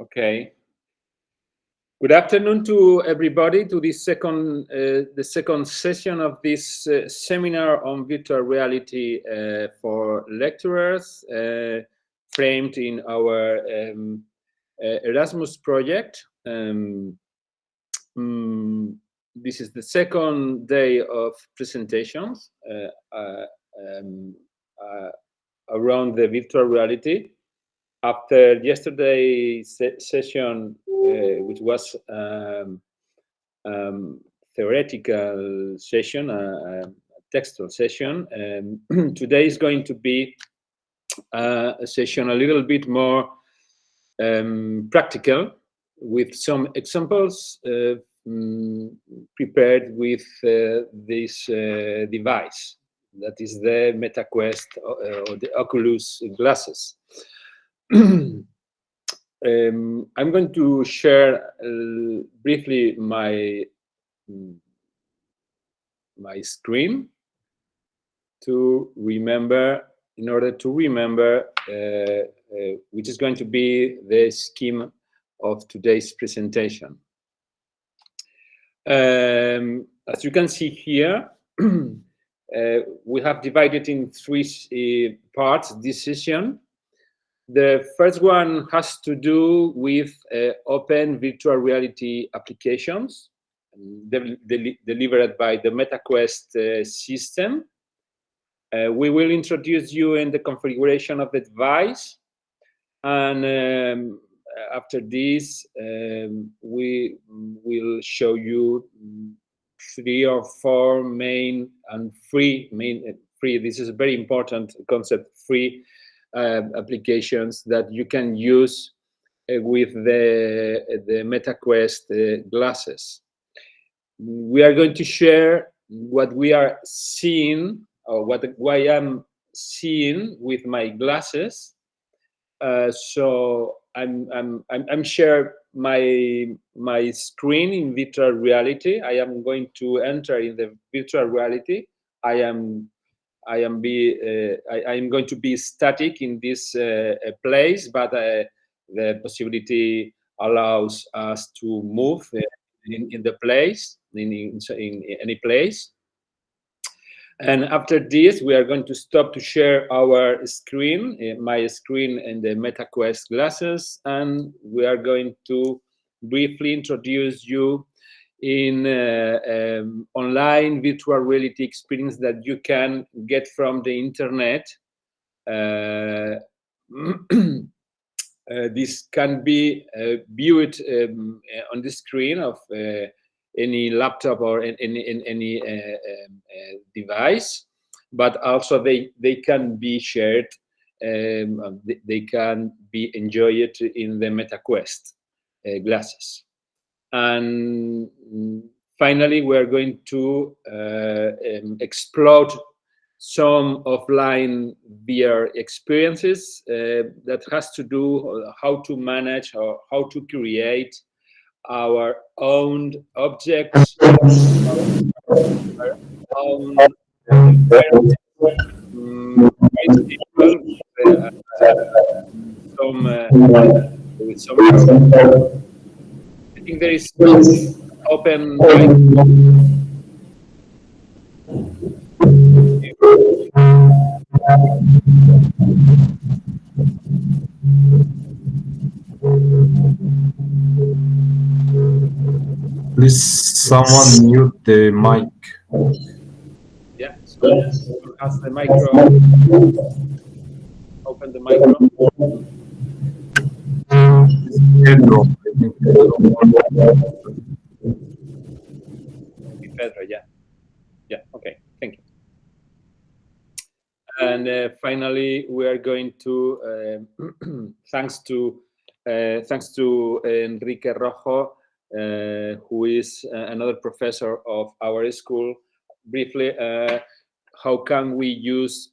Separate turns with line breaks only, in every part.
Okay. Good afternoon to everybody to this the second session of this seminar on virtual reality for lecturers, framed in our Erasmus project. This is the second day of presentations around the virtual reality. After yesterday's session, which was theoretical session, a textual session, today is going to be a session a little bit more practical, with some examples prepared with this device, that is the MetaQuest or the Oculus glasses. I'm going to share briefly my screen to remember, in order to remember which is going to be the scheme of today's presentation. As you can see here, we have divided in three parts this session. The first one has to do with open virtual reality applications delivered by the MetaQuest system. We will introduce you in the configuration of the device, and after this, we will show you three or four main and free. This is a very important concept. Free applications that you can use with the MetaQuest glasses. We are going to share what we are seeing, or what I am seeing with my glasses. So I'm share my screen in virtual reality. I am going to enter in the virtual reality. I am going to be static in this place, but the possibility allows us to move in the place, in any place. And after this, we are going to stop to share our screen, my screen and the MetaQuest glasses, and we are going to briefly introduce you in online virtual reality experience that you can get from the internet. This can be viewed on the screen of any laptop or any device, but also they can be shared. They can be enjoyed in the MetaQuest glasses. And finally, we're going to explore some offline VR experiences that has to do how to manage or how to create our own objects, our own environment. I think there is no open.
Please, someone mute the mic.
Yeah, so has the micro. Open the micro.
Pedro, I think
Pedro, yeah, okay, thank you. And finally, we are going to, thanks to Enrique Rojo, who is another professor of our school. Briefly, how can we use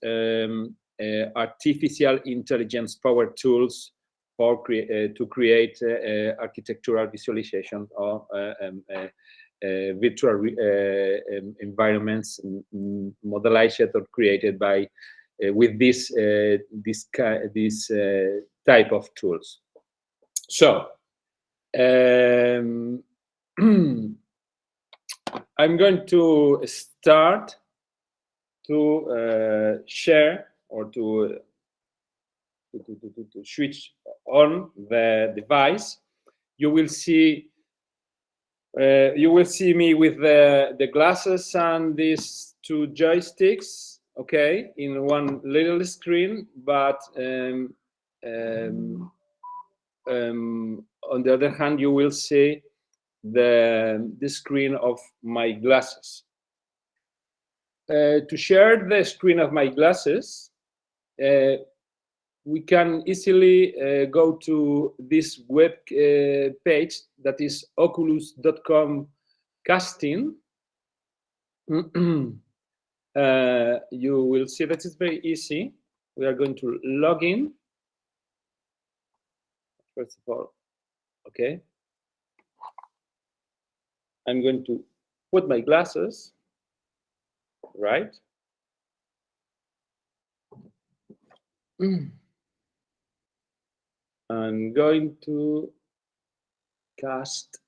artificial intelligence power tools for to create architectural visualization of virtual environments modelized or created by with this type of tools. So I'm going to start to share or to switch on the device. You will see me with the glasses and these two joysticks, okay, in one little screen. But on the other hand, you will see the screen of my glasses. To share the screen of my glasses, we can easily go to this web page that is oculus.com casting. You will see that it's very easy. We are going to log in. First of all, okay. I'm going to put my glasses, right? I'm going to cast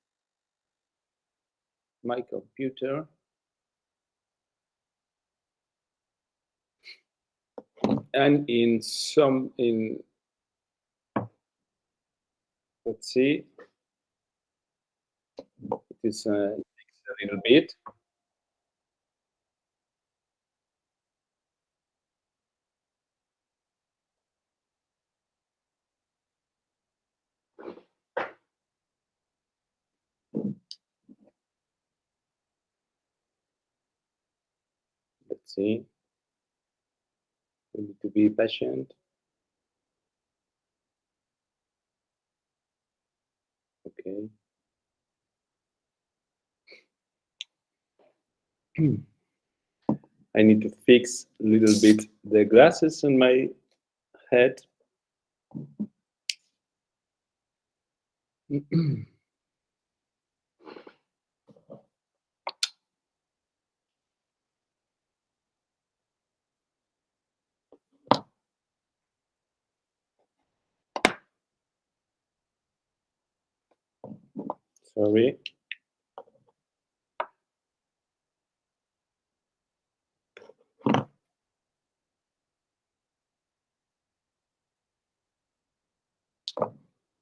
my computer. And let's see, it is a little bit. Let's see. We need to be patient. Okay. I need to fix a little bit the glasses on my head. Sorry.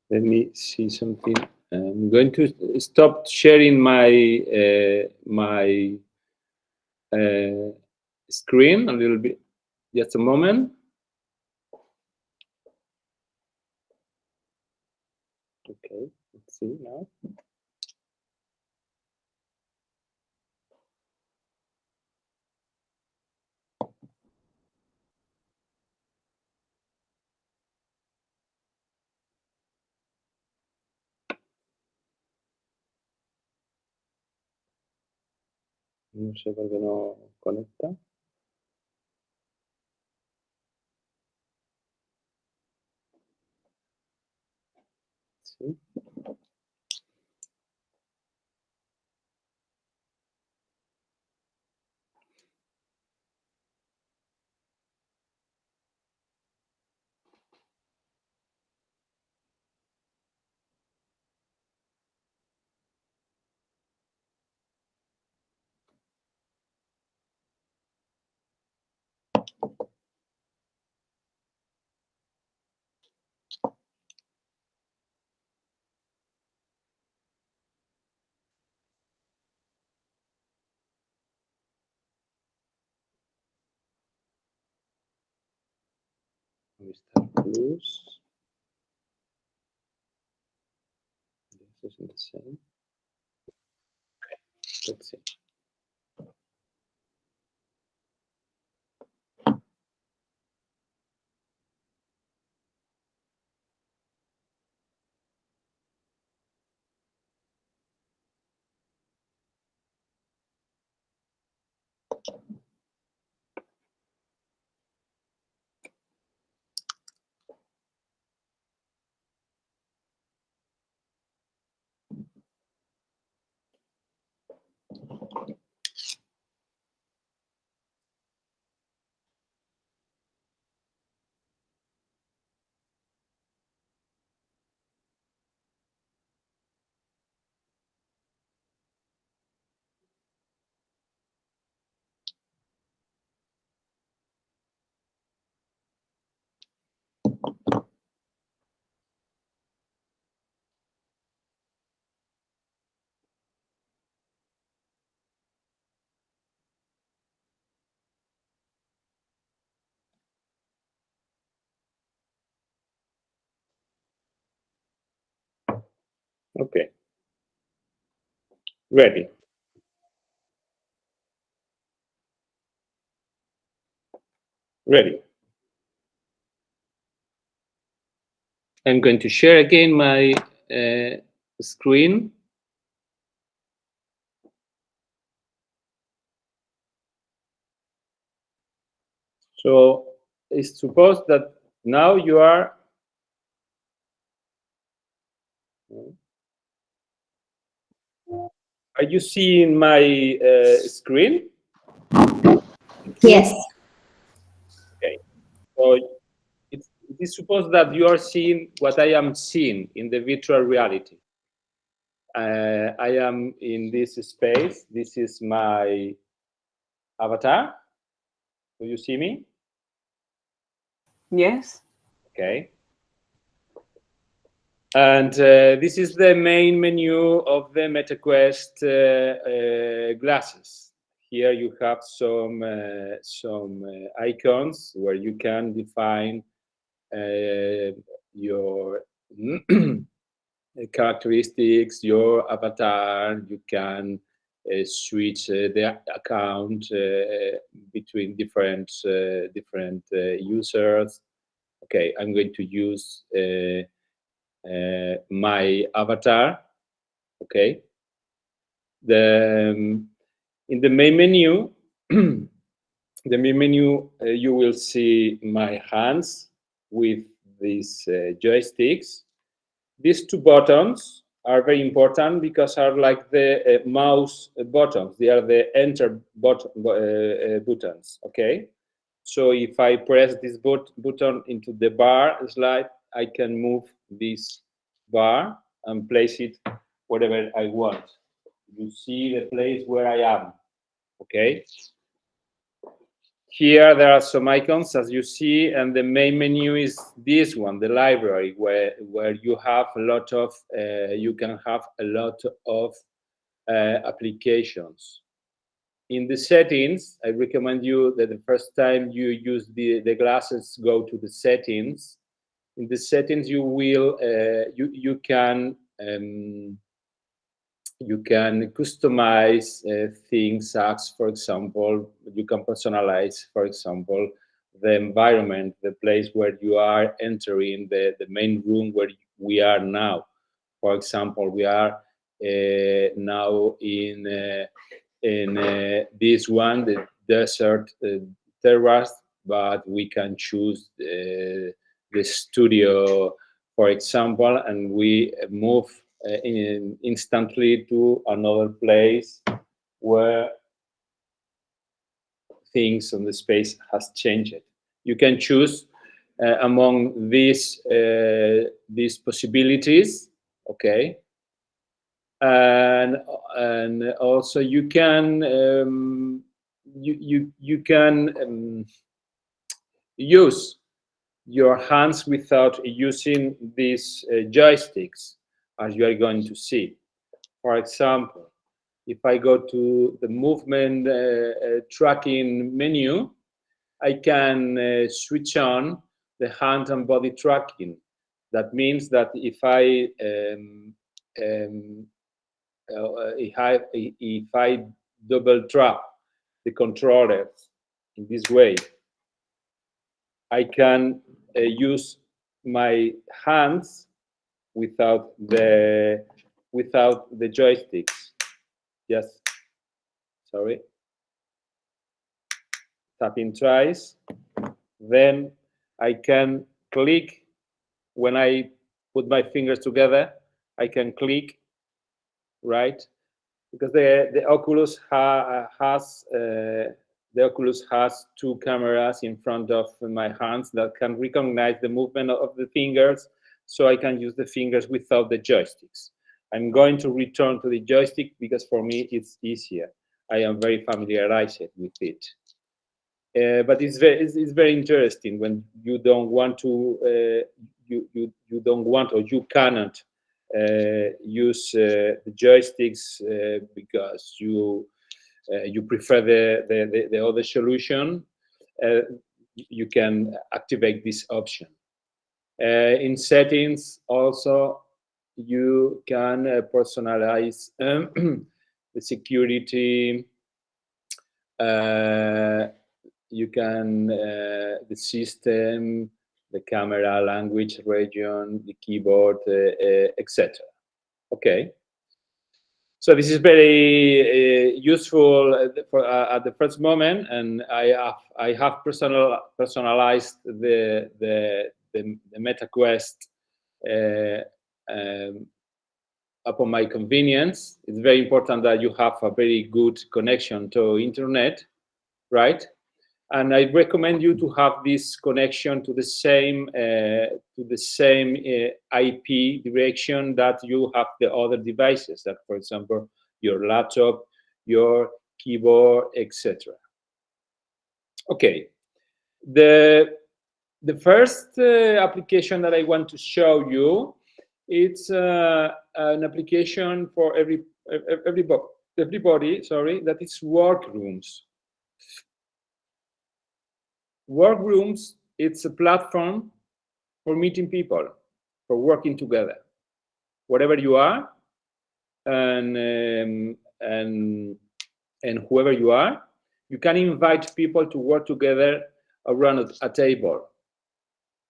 Let me see something. I'm going to stop sharing my screen a little bit. Just a moment. Okay, let's see now. No sé por qué no conecta. Sí. Movistar Plus. This isn't the same. Let's see. Okay. Ready. Ready. I'm going to share again my screen. So it's supposed that now you are. Are you seeing my screen?
Yes.
Okay. So it is supposed that you are seeing what I am seeing in the virtual reality. I am in this space. This is my avatar. Do you see me?
Yes.
Okay. And this is the main menu of the MetaQuest glasses. Here you have some icons where you can define your characteristics, your avatar. You can switch the account between different users. Okay, I'm going to use my avatar. Okay. In the main menu, you will see my hands with these joysticks. These two buttons are very important because are like the mouse buttons. They are the enter buttons. Okay. So if I press this button into the bar slide, I can move this bar and place it wherever I want. You see the place where I am. Okay. Here there are some icons, as you see, and the main menu is this one, the library, where you have a lot of you can have a lot of applications. In the settings, I recommend you that the first time you use the glasses, go to the settings. In the settings, you will you can customize things as, for example, you can personalize, for example, the environment, the place where you are entering, the main room where we are now. For example, we are now in this one, the desert terrace, but we can choose the studio, for example, and we move instantly to another place where things on the space has changed. You can choose among these possibilities, okay, and also you can you can use your hands without using these joysticks, as you are going to see. For example, if I go to the movement tracking menu, I can switch on the hand and body tracking. That means that if I double tap the controller in this way, I can use my hands without the joysticks. Yes. Sorry. Tapping twice. Then I can click. When I put my fingers together, I can click, right? Because the Oculus has two cameras in front of my hands that can recognize the movement of the fingers, so I can use the fingers without the joysticks. I'm going to return to the joystick because for me it's easier. I am very familiarized with it. But it's very interesting when you don't want to you don't want or you cannot use the joysticks because you prefer the other solution. You can activate this option. In settings also you can personalize the security. You can the system, the camera, language, region, the keyboard, etc. Okay. So this is very useful at the first moment, and I have personalized the MetaQuest upon my convenience. It's very important that you have a very good connection to internet, right? And I recommend you to have this connection to the same IP direction that you have the other devices. That, for example, your laptop, your keyboard, etc. Okay. The first application that I want to show you, it's an application for everybody. Sorry, that is Workrooms. Workrooms, it's a platform for meeting people, for working together, wherever you are, and whoever you are, you can invite people to work together around a table.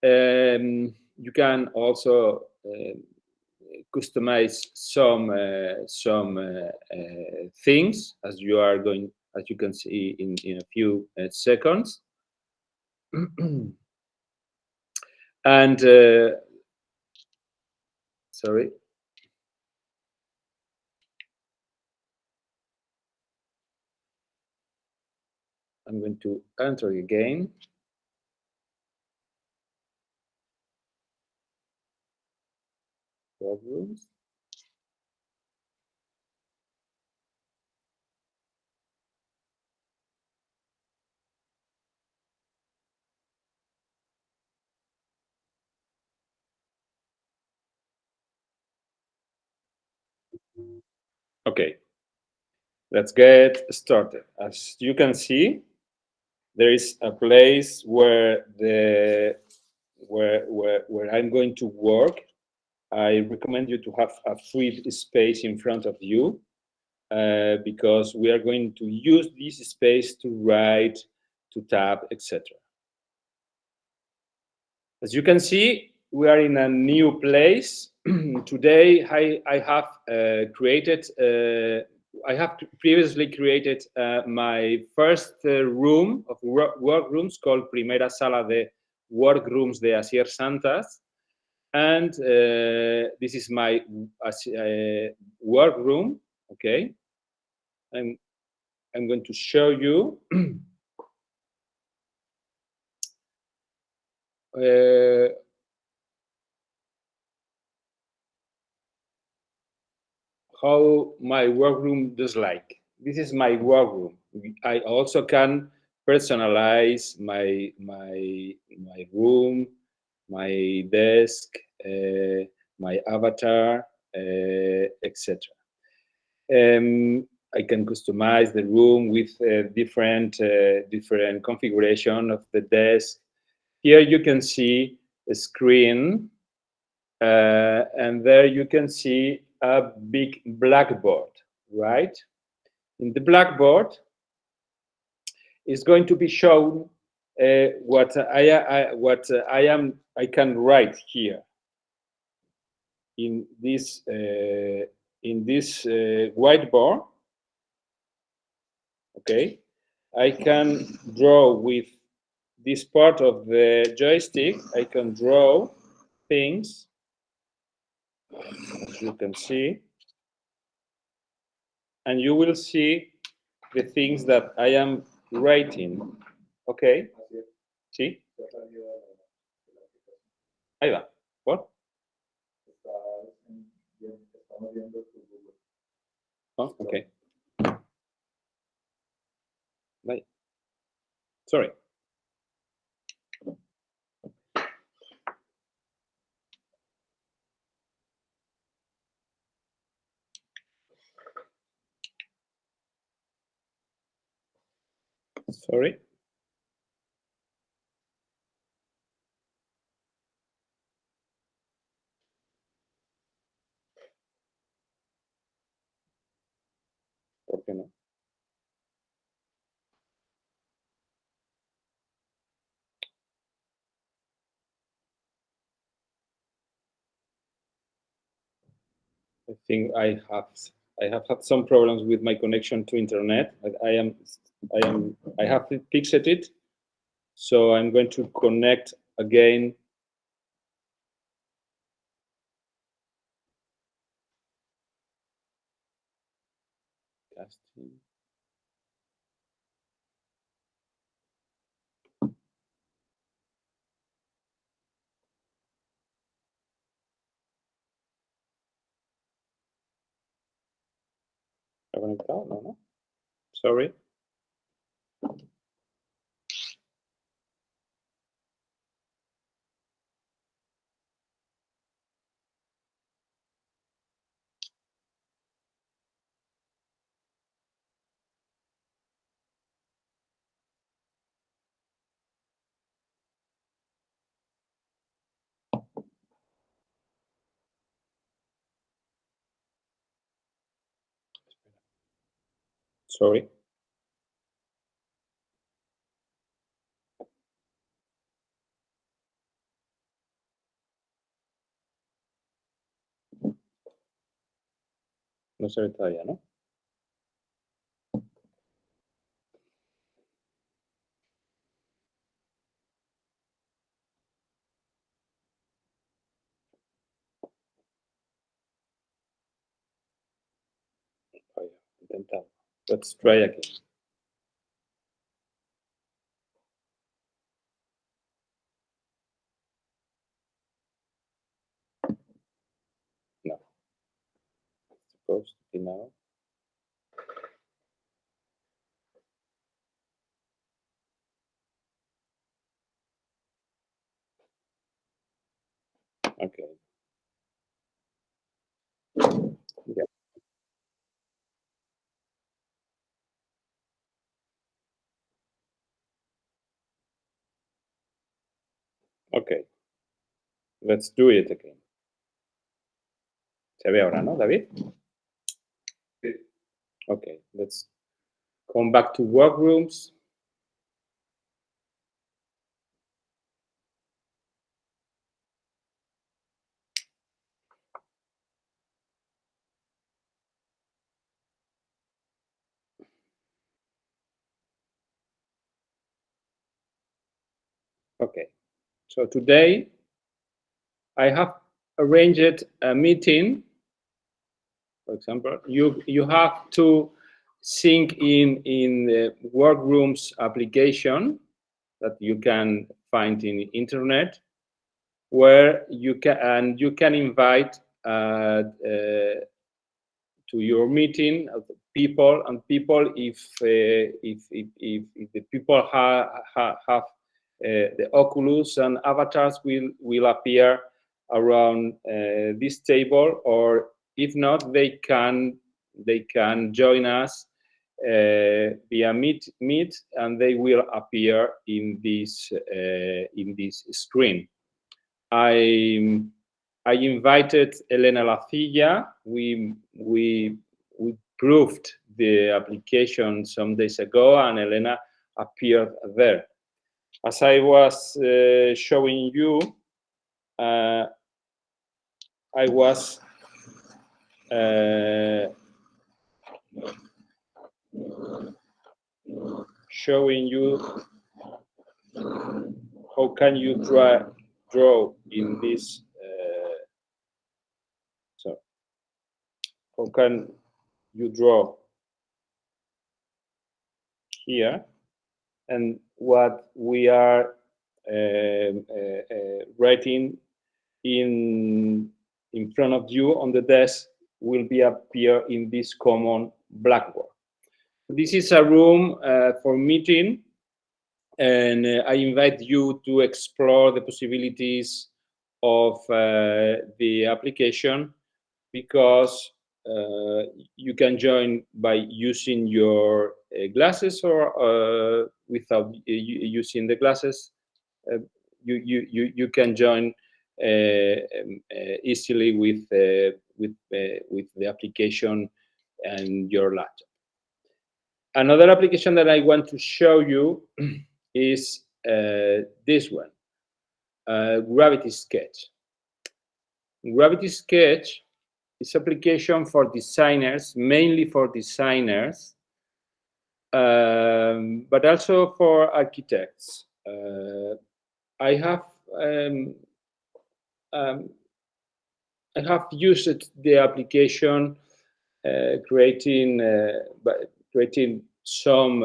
You can also customize some things, as you can see in a few seconds. And sorry. I'm going to enter again. Workrooms. Okay, let's get started. As you can see, there is a place where I'm going to work. I recommend you to have a free space in front of you because we are going to use this space to write, to tab, etc. As you can see, we are in a new place. Today, I have previously created my first room of workrooms called Primera Sala de Workrooms de Asier Santas. And this is my workroom, okay? I'm going to show you how my workroom does like. This is my workroom. I also can personalize my room, my desk, my avatar, etc. I can customize the room with different configuration of the desk. Here you can see a screen, and there you can see a big blackboard, right? In the blackboard is going to be shown what I can write here in this whiteboard. Okay, I can draw with this part of the joystick. I can draw things, as you can see, and you will see the things that I am writing. Okay, ¿sí? Ahí va. What? Oh, okay. Bye. Sorry. Sorry. ¿Por qué no? I think I have had some problems with my connection to internet. I have fixed it, so I'm going to connect again. Casting. ¿Está conectado? No, no. Sorry. Sorry. No se ve todavía, ¿no? Todavía. Intentado. Let's try again. No. It's supposed to be now. Okay. Yeah. Okay. Let's do it again. Se ve ahora, ¿no, David? Okay. Let's come back to workrooms. Okay. So today I have arranged a meeting. For example, you have to sync in the Workrooms application that you can find in the internet, where you can invite to your meeting people, and people if the people have the Oculus and avatars will appear around this table, or if not, they can join us via Meet, and they will appear in this screen. I invited Elena Lacilla. We proved the application some days ago, and Elena appeared there. As I was showing you, I was showing you how can you draw in this. So how can you draw here? And what we are writing in front of you on the desk will appear in this common blackboard. This is a room for meeting, and I invite you to explore the possibilities of the application, because you can join by using your glasses, or without using the glasses. You can join easily with the application and your laptop. Another application that I want to show you is this one, Gravity Sketch. Gravity Sketch is application for designers, mainly for designers, but also for architects. I have used the application creating some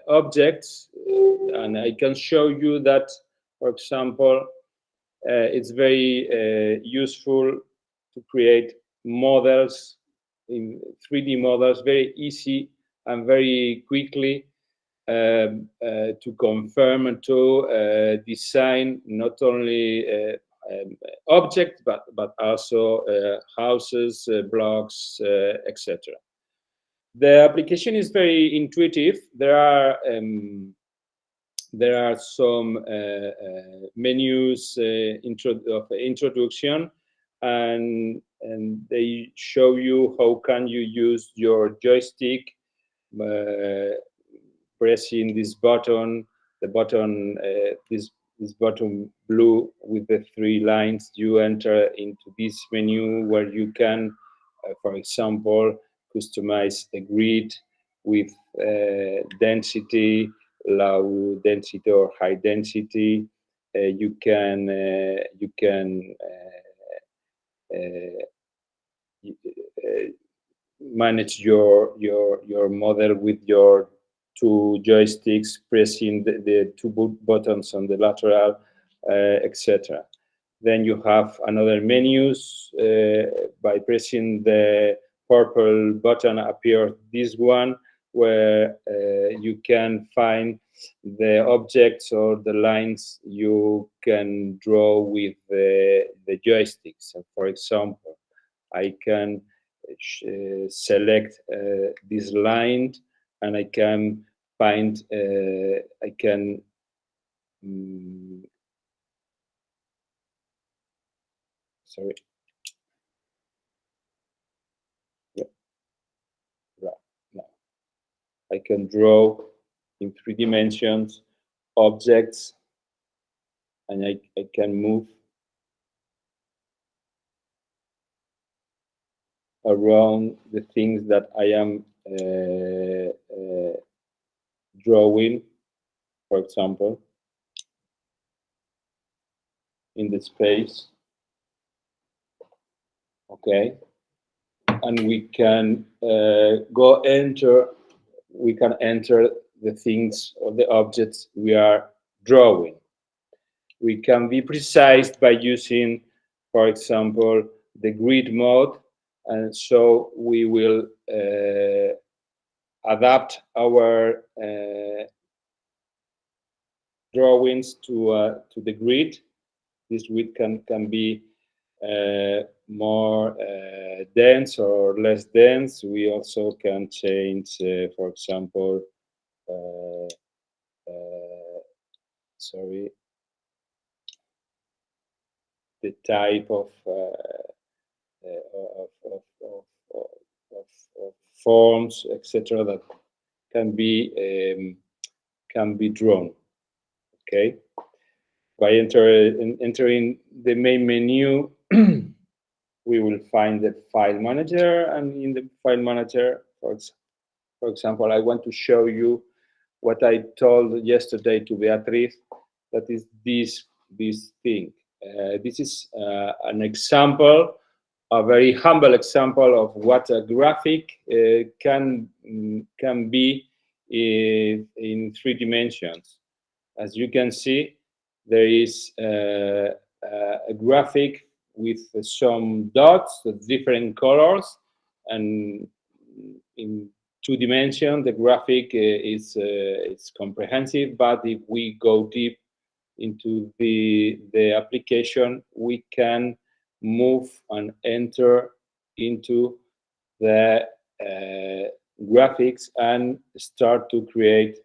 objects, and I can show you that, for example, it's very useful to create models in 3D models very easy and very quickly to confirm and to design not only objects but also houses, blocks, etc. The application is very intuitive. There are some menus of introduction, and they show you how can you use your joystick pressing this button, this button blue with the 3 lines. You enter into this menu where you can, for example, customize a grid with density, low density or high density. You can manage your model with your 2 joysticks, pressing the 2 buttons on the lateral, etc. Then you have another menus. By pressing the purple button appears this one, where you can find the objects or the lines you can draw with the joysticks. So for example, I can select this line, and I can find, I can sorry. Yeah. Right. Now I can draw in 3 dimensions objects, and I can move around the things that I am drawing, for example, in the space. Okay, and we can we can enter the things or the objects we are drawing. We can be precise by using, for example, the grid mode, and so we will adapt our drawings to the grid. This grid can be more dense or less dense. We also can change, for example, sorry, the type of forms, etc., that can be drawn. Okay, by entering the main menu, we will find the file manager, and in the file manager, for example, I want to show you what I told yesterday to Beatriz. That is this thing. This is an example, a very humble example of what a graphic can be in 3 dimensions. As you can see, there is a graphic with some dots, different colors, and in 2 dimensions, the graphic is comprehensive. But if we go deep into the application, we can move and enter into the graphics and start to create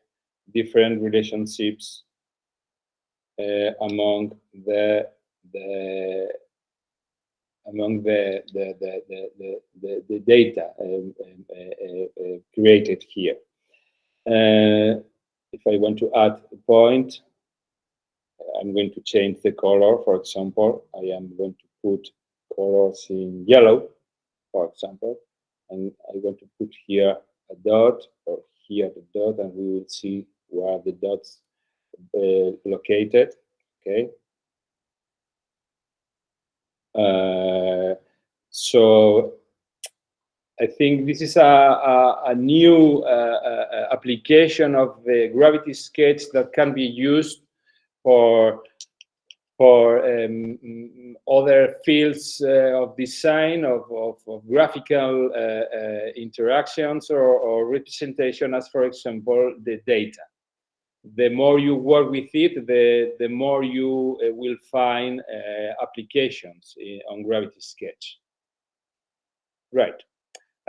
different relationships among the data created here. If I want to add a point, I'm going to change the color. For example, I am going to put colors in yellow, for example, and I want to put here a dot or here the dot, and we will see where the dots located. Okay. So I think this is a new application of the Gravity Sketch that can be used for other fields of design, of graphical interactions or representation, as for example, the data. The more you work with it, the more you will find applications on Gravity Sketch. Right.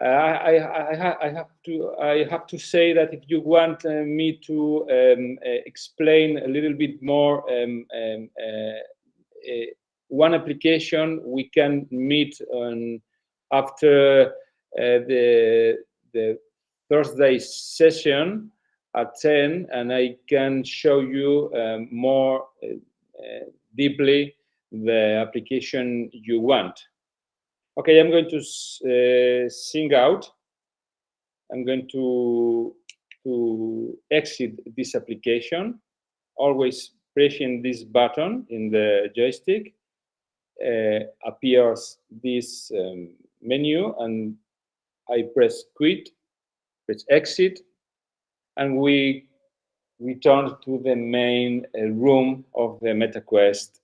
I have to say that if you want me to explain a little bit more one application, we can meet on after the Thursday session at 10, and I can show you more deeply the application you want. Okay, I'm going to sing out. I'm going to exit this application, always pressing this button in the joystick. Appears this menu, and I press quit, press exit, and we return to the main room of the MetaQuest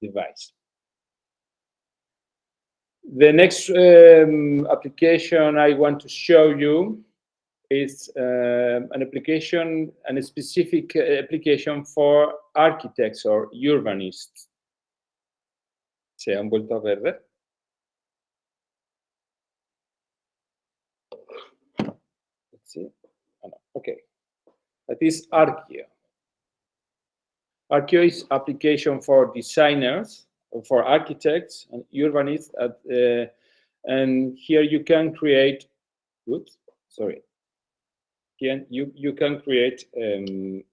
device. The next application I want to show you is an application, a specific application for architects or urbanists. ¿Se han vuelto a ver? Let's see. Oh, no. Okay. That is Archeo. Archeo is application for designers, for architects and urbanists. And here you can create, oops, sorry. You can create I'm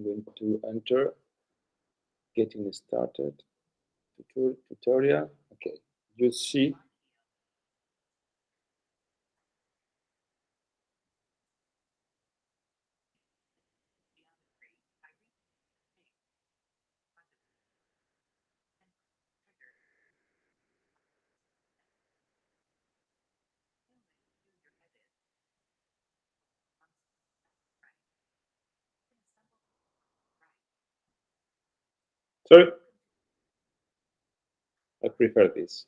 going to enter getting started tutorial. Okay, you see. Sorry, I prefer this.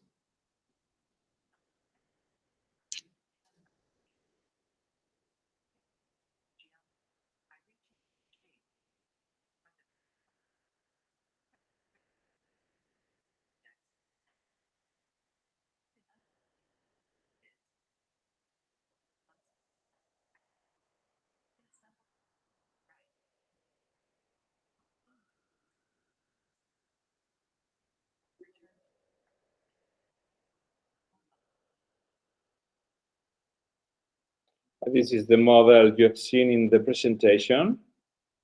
This is the model you have seen in the presentation.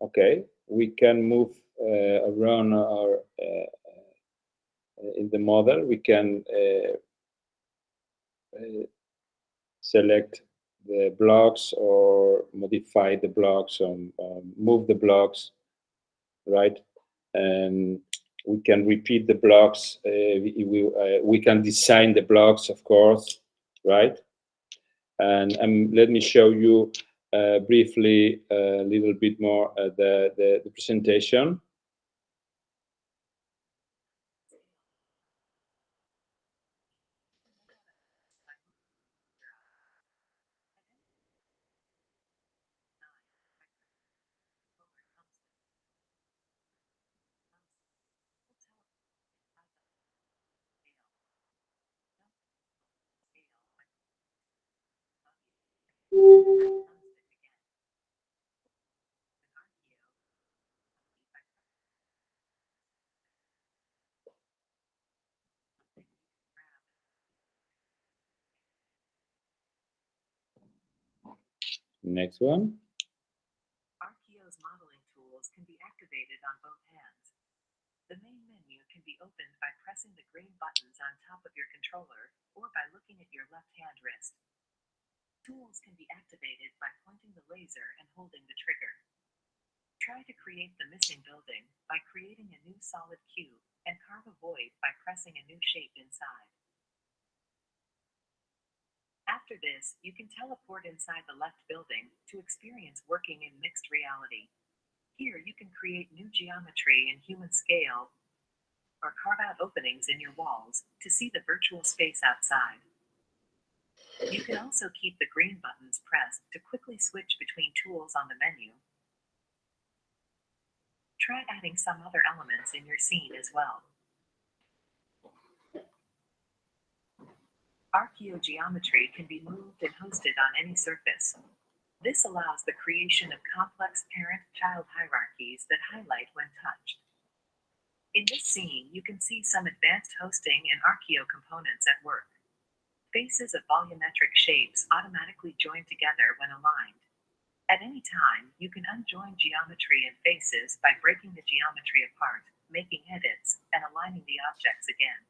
Okay, we can move around our in the model. We can select the blocks or modify the blocks or move the blocks, right? And we can repeat the blocks. We can design the blocks, of course, right? And let me show you briefly a little bit more the presentation. Next one.
Arkio's modeling tools can be activated on both hands. The main menu can be opened by pressing the green buttons on top of your controller or by looking at your left-hand wrist. Tools can be activated by pointing the laser and holding the trigger. Try to create the missing building by creating a new solid cube and carve a void by pressing a new shape inside. After this, you can teleport inside the left building to experience working in mixed reality. Here you can create new geometry in human scale or carve out openings in your walls to see the virtual space outside. You can also keep the green buttons pressed to quickly switch between tools on the menu. Try adding some other elements in your scene as well. Arkio geometry can be moved and hosted on any surface. This allows the creation of complex parent-child hierarchies that highlight when touched. In this scene, you can see some advanced hosting and Arkio components at work. Faces of volumetric shapes automatically join together when aligned. At any time, you can unjoin geometry and faces by breaking the geometry apart, making edits, and aligning the objects again.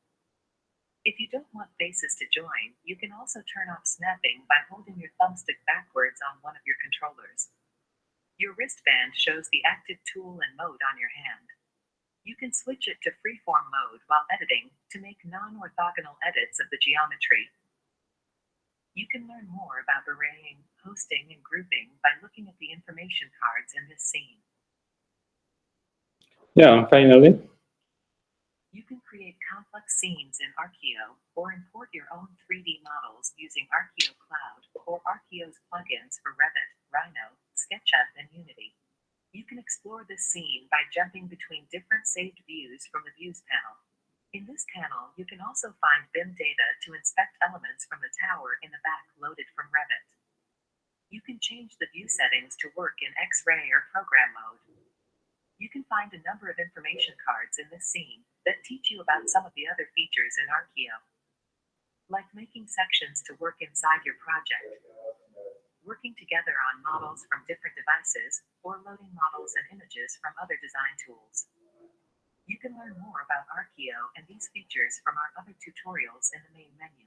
If you don't want faces to join, you can also turn off snapping by holding your thumbstick backwards on one of your controllers. Your wristband shows the active tool and mode on your hand. You can switch it to freeform mode while editing to make non-orthogonal edits of the geometry. You can learn more about arraying, hosting, and grouping by looking at the information cards in this scene.
Yeah, finally.
You can create complex scenes in Arkio or import your own 3D models using Arkio Cloud or Arkio's plugins for Revit, Rhino, SketchUp, and Unity. You can explore this scene by jumping between different saved views from the Views panel. In this panel, you can also find BIM data to inspect elements from the tower in the back loaded from Revit. You can change the view settings to work in X-ray or program mode. You can find a number of information cards in this scene that teach you about some of the other features in Arkio, like making sections to work inside your project, working together on models from different devices, or loading models and images from other design tools. You can learn more about Arkio and these features from our other tutorials in the main menu.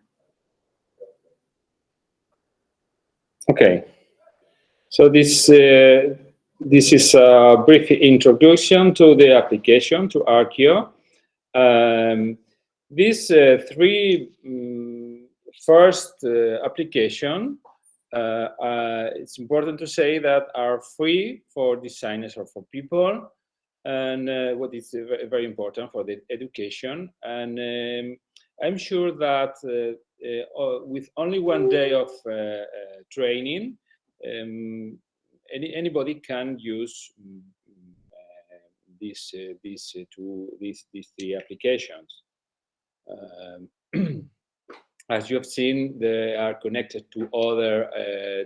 Okay. So this is a brief introduction to the application, to Arkio. These three first application, it's important to say that are free for designers or for people, and what is very important for the education. And I'm sure that with only 1 day of training, anybody can use these three applications. As you have seen, they are connected to other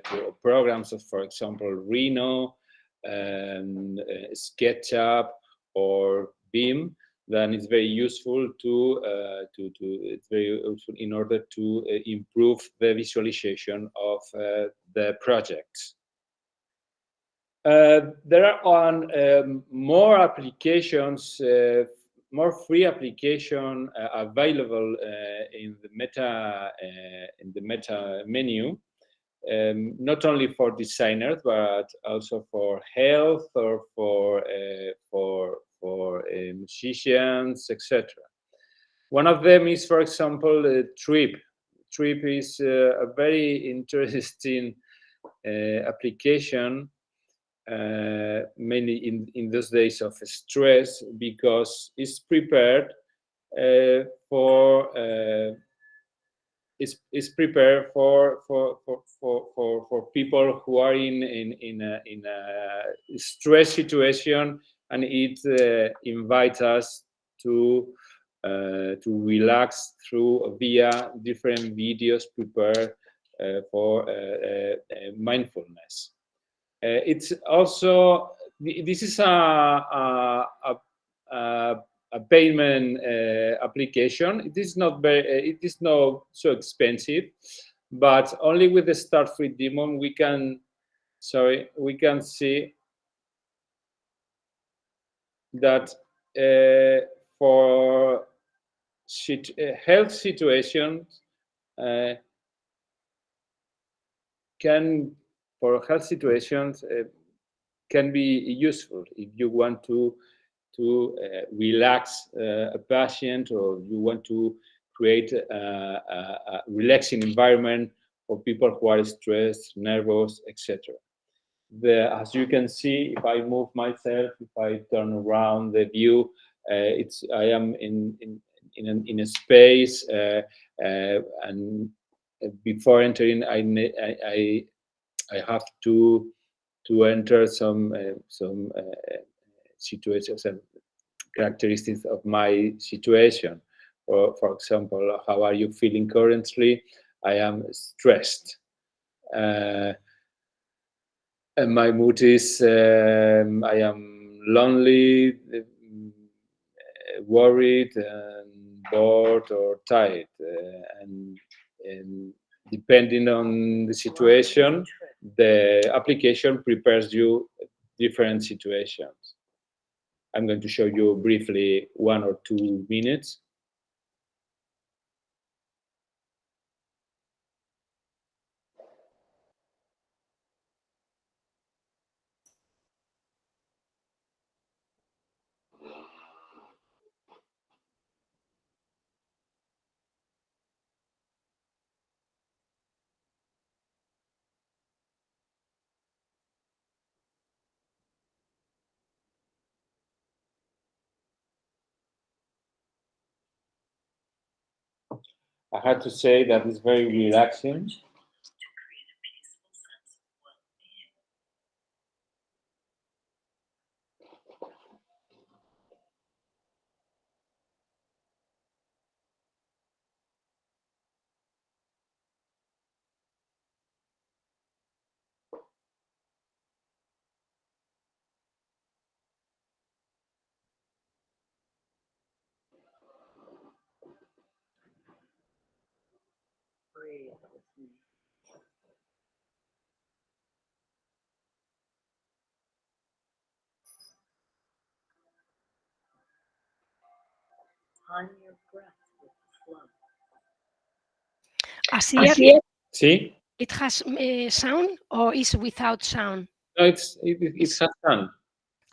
to programs of, for example, Rhino, SketchUp, or BIM. Then it's very useful it's very useful in order to improve the visualization of the projects. There are more applications, more free application available in the Meta menu, not only for designers but also for health or for musicians, etc. One of them is, for example, Trip. Trip is a very interesting application, mainly in those days of stress, because it's prepared for people who are in a stress situation, and it invites us to relax via different videos prepared for mindfulness. It's also, this is a payment application. It is not so expensive, but only with the start free demo we can sorry, we can see that for health situations, can be useful if you want to relax a patient, or you want to create a relaxing environment for people who are stressed, nervous, etc. As you can see, if I move myself, if I turn around the view, I am in a space, and before entering, I have to enter some situations and characteristics of my situation. For example, how are you feeling currently? I am stressed. And my mood is I am lonely, worried, and bored or tired. And depending on the situation, the application prepares you different situations. I'm going to show you briefly 1 or 2 minutes. I had to say that it's very relaxing.
On your breath with the flow.
Asier,
See?
it has sound or is without sound?
No, it has sound.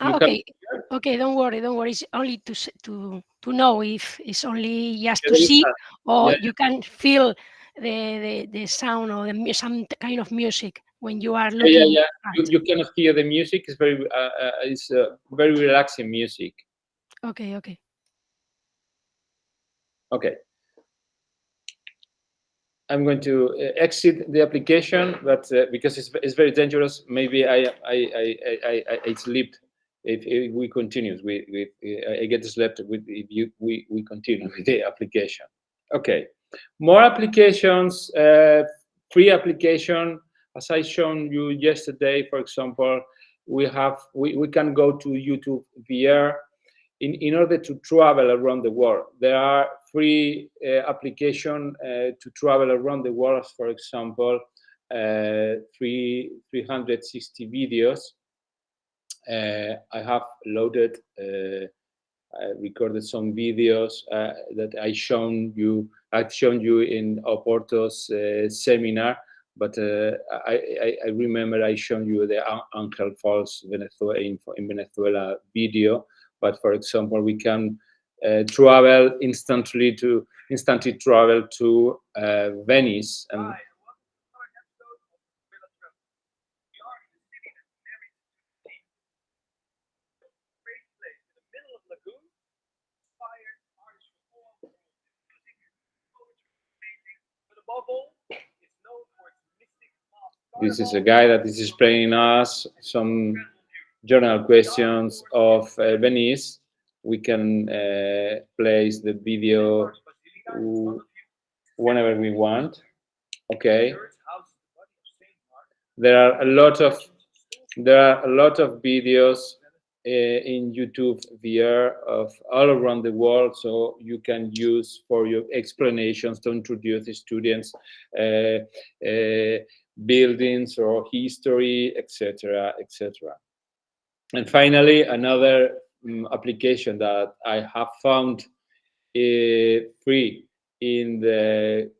You
Okay, okay, don't worry. It's only to know if it's only just to see, or
Yeah.
you can feel the sound or some kind of music when you are looking.
Yeah. You cannot hear the music. It's very relaxing music.
Okay.
Okay. I'm going to exit the application, but because it's very dangerous, maybe I slept. If we continue, I get slept with if we continue with the application. Okay, more applications, free application. As I shown you yesterday, for example, we can go to YouTube VR in order to travel around the world. There are free application to travel around the world. For example, 360 videos. I have loaded, recorded some videos that I've shown you in Oporto's seminar. But I remember I shown you the Angel Falls, Venezuela, in Venezuela video. But for example, we can travel instantly travel to Venice. And this is a guy that is explaining us some journal questions of Venice. We can place the video whenever we want. Okay. There are a lot of videos in YouTube VR of all around the world, so you can use for your explanations to introduce the students buildings or history, etc., etc. And finally, another application that I have found free in the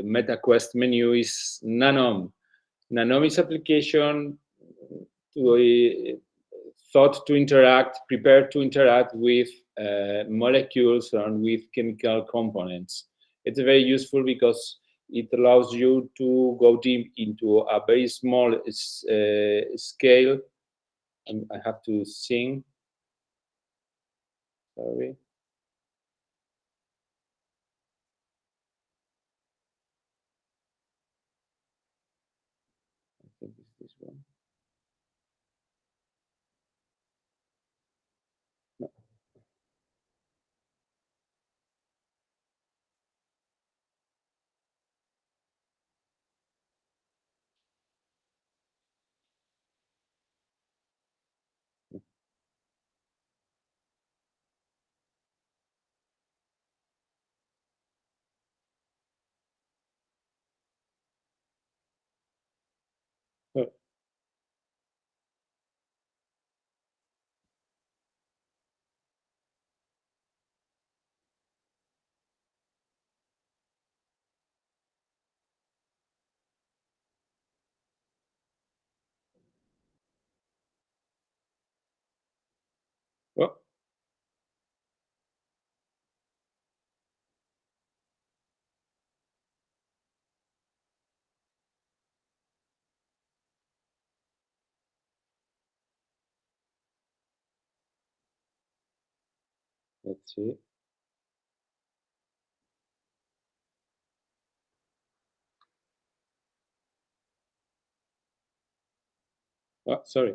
MetaQuest menu is Nanom. Nanom is application thought to interact, prepared to interact with molecules and with chemical components. It's very useful because it allows you to go deep into a very small scale. I have to sing. Sorry. I think it's this one. No. Oh, oh, let's see. Oh, sorry.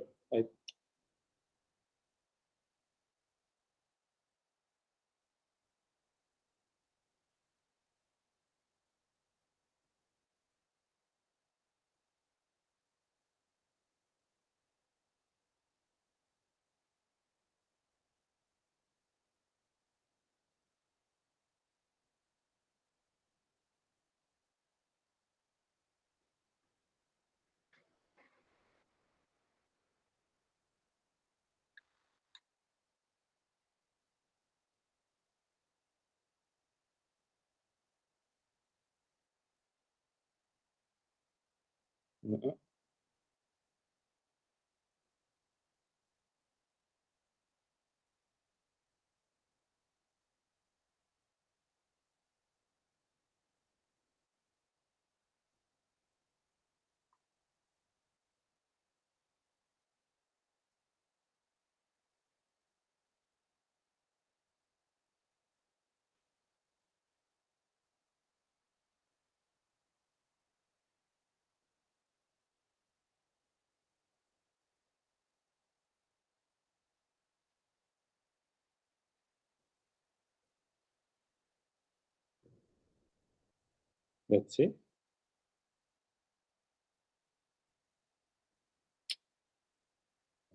Let's see.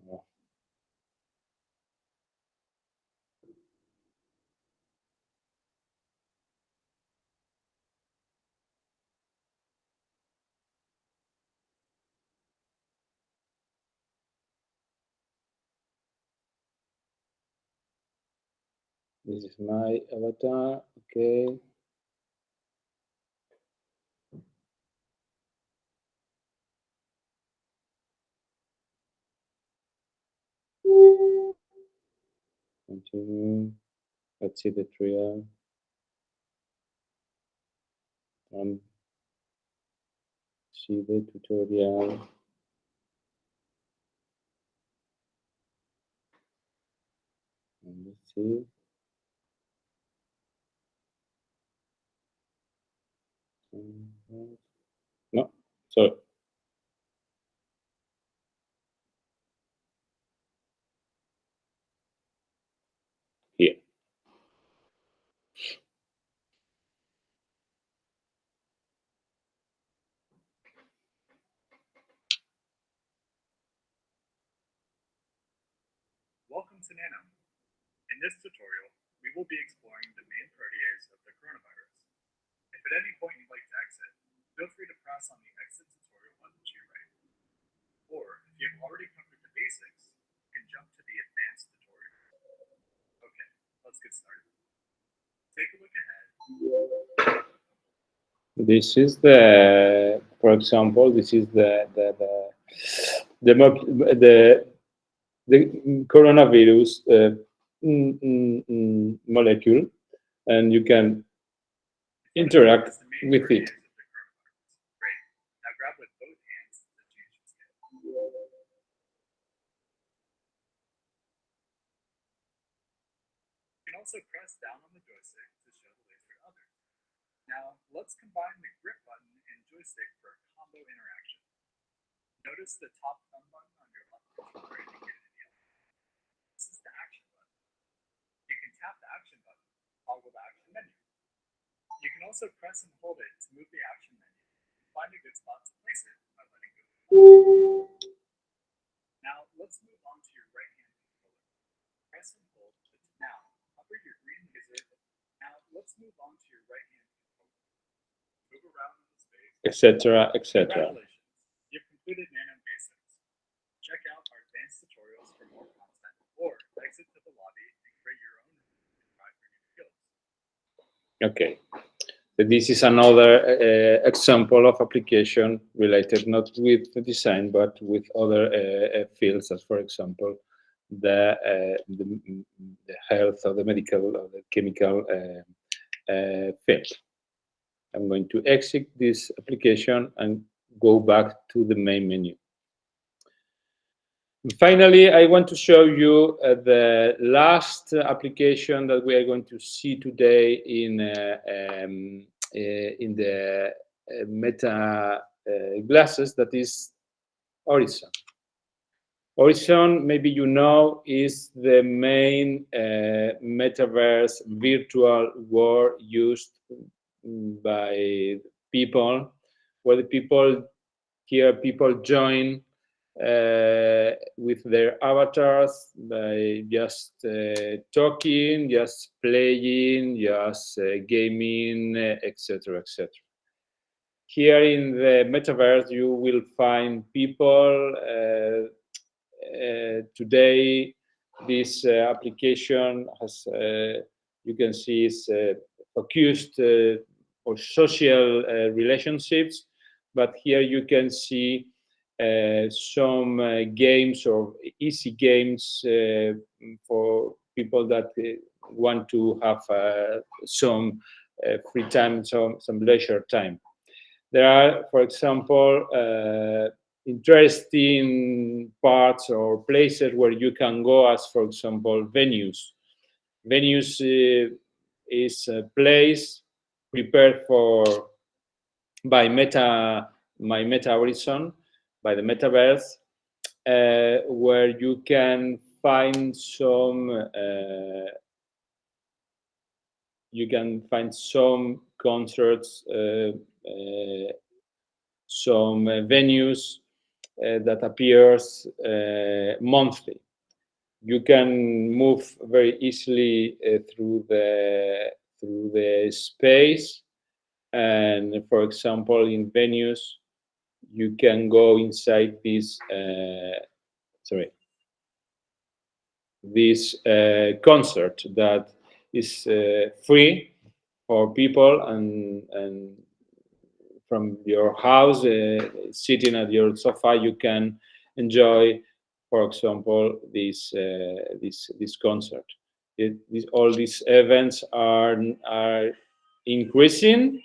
Oh, this is my avatar. Okay. Continue. Let's see the trial. See the tutorial. And let's see. No, sorry. Here.
Welcome to Nano. In this tutorial, we will be exploring the main protease of the coronavirus. If at any point you'd like to exit, feel free to press on the Exit Tutorial button to your right. Or, if you have already covered the basics, you can jump to the Advanced Tutorial. Okay, let's get started. Take a look ahead.
This is the, for example, this is the coronavirus molecule, and you can interact
It's the main
with
areas
it.
of the coronavirus. Great. Now grab with both hands the change in scale. You can also press down on the joystick to show the laser to others. Now, let's combine the grip button and joystick for a combo interaction. Notice the top thumb button on your left controller indicated in yellow. This is the action button. You can tap the action button, toggle the action menu. You can also press and hold it to move the action menu. Find a good spot to place it by letting go. Now, let's move on to your right hand controller. Press and hold the now. Hover your green laser. Now, let's move on to your right hand controller. Move around in the space.
Etc. etc.
Congratulations, you've completed Nano Basics. Check out our advanced tutorials for more content, or exit to the lobby and create your own and try for new skills.
Okay. So this is another example of application related not with the design but with other fields, as for example the health or the medical or the chemical field. I'm going to exit this application and go back to the main menu. Finally, I want to show you the last application that we are going to see today in the Meta glasses, that is Horizon. Horizon, maybe you know, is the main metaverse virtual world used by people, where the people join with their avatars by just talking, just playing, just gaming, etc., etc. Here in the metaverse, you will find people. Today, this application has, you can see, is focused on social relationships, but here you can see some games or easy games for people that want to have some free time, some leisure time. There are, for example, interesting parts or places where you can go, as for example, venues. Venues is a place prepared by Meta Horizon, by the metaverse, where you can find some concerts, some venues that appears monthly. You can move very easily through the space, and for example, in venues, you can go inside this concert that is free for people, and from your house, sitting at your sofa, you can enjoy, for example, this concert. All these events are increasing.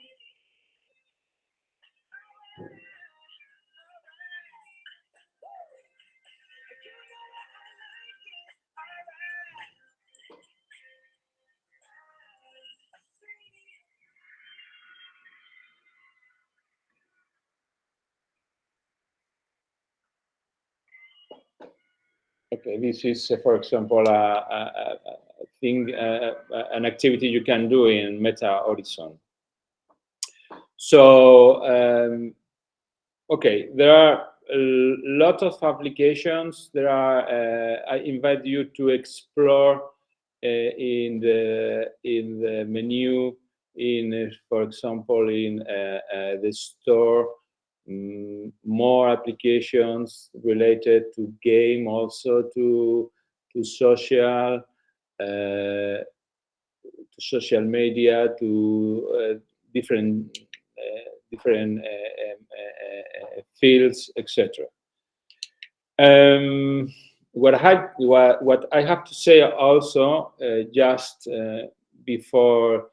Okay, this is, for example, a thing, an activity you can do in Meta Horizon. So, okay, there are a lot of applications. There are. I invite you to explore in the menu in for example, in the store, more applications related to game, also to social, media, to different fields, etc. What I have to say also, just before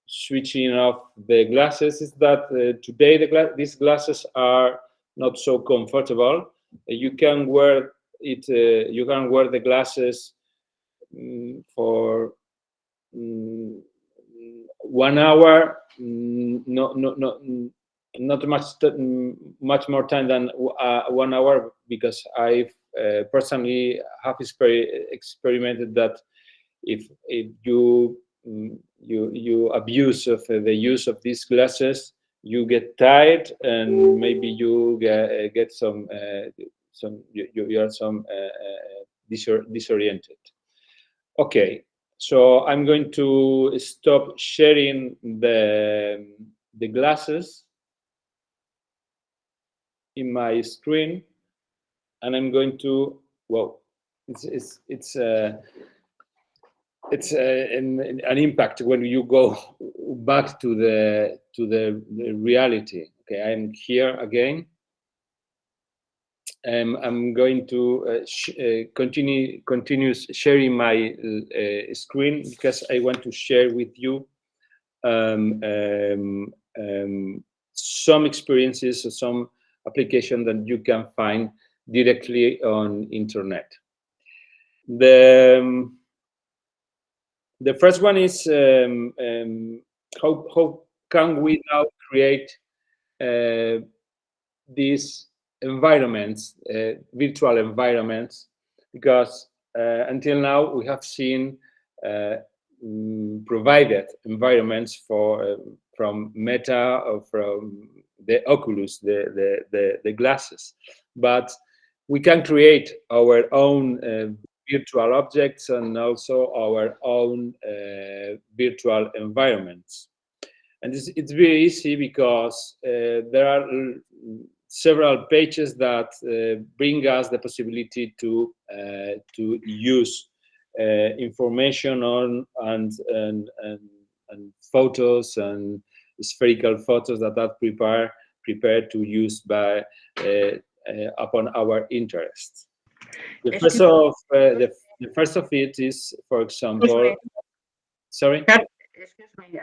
switching off the glasses, is that today these glasses are not so comfortable. You can wear it. You can wear the glasses for 1 hour. Not much more time than 1 hour, because I personally have experimented that if you abuse of the use of these glasses, you get tired and maybe you get some you are some disoriented. Okay, so I'm going to stop sharing the glasses in my screen, and I'm going to, well, it's an impact when you go back to the reality. Okay, I'm here again. I'm going to continue sharing my screen, because I want to share with you some experiences or some application that you can find directly on internet. The first one is how can we now create these environments, virtual environments, because until now we have seen provided environments from Meta or from the Oculus, the glasses, but we can create our own virtual objects and also our own virtual environments. And it's very easy, because there are several pages that bring us the possibility to use information on and photos and spherical photos that are prepared to use by upon our interests. The first of it is, for example, sorry.
Excuse me.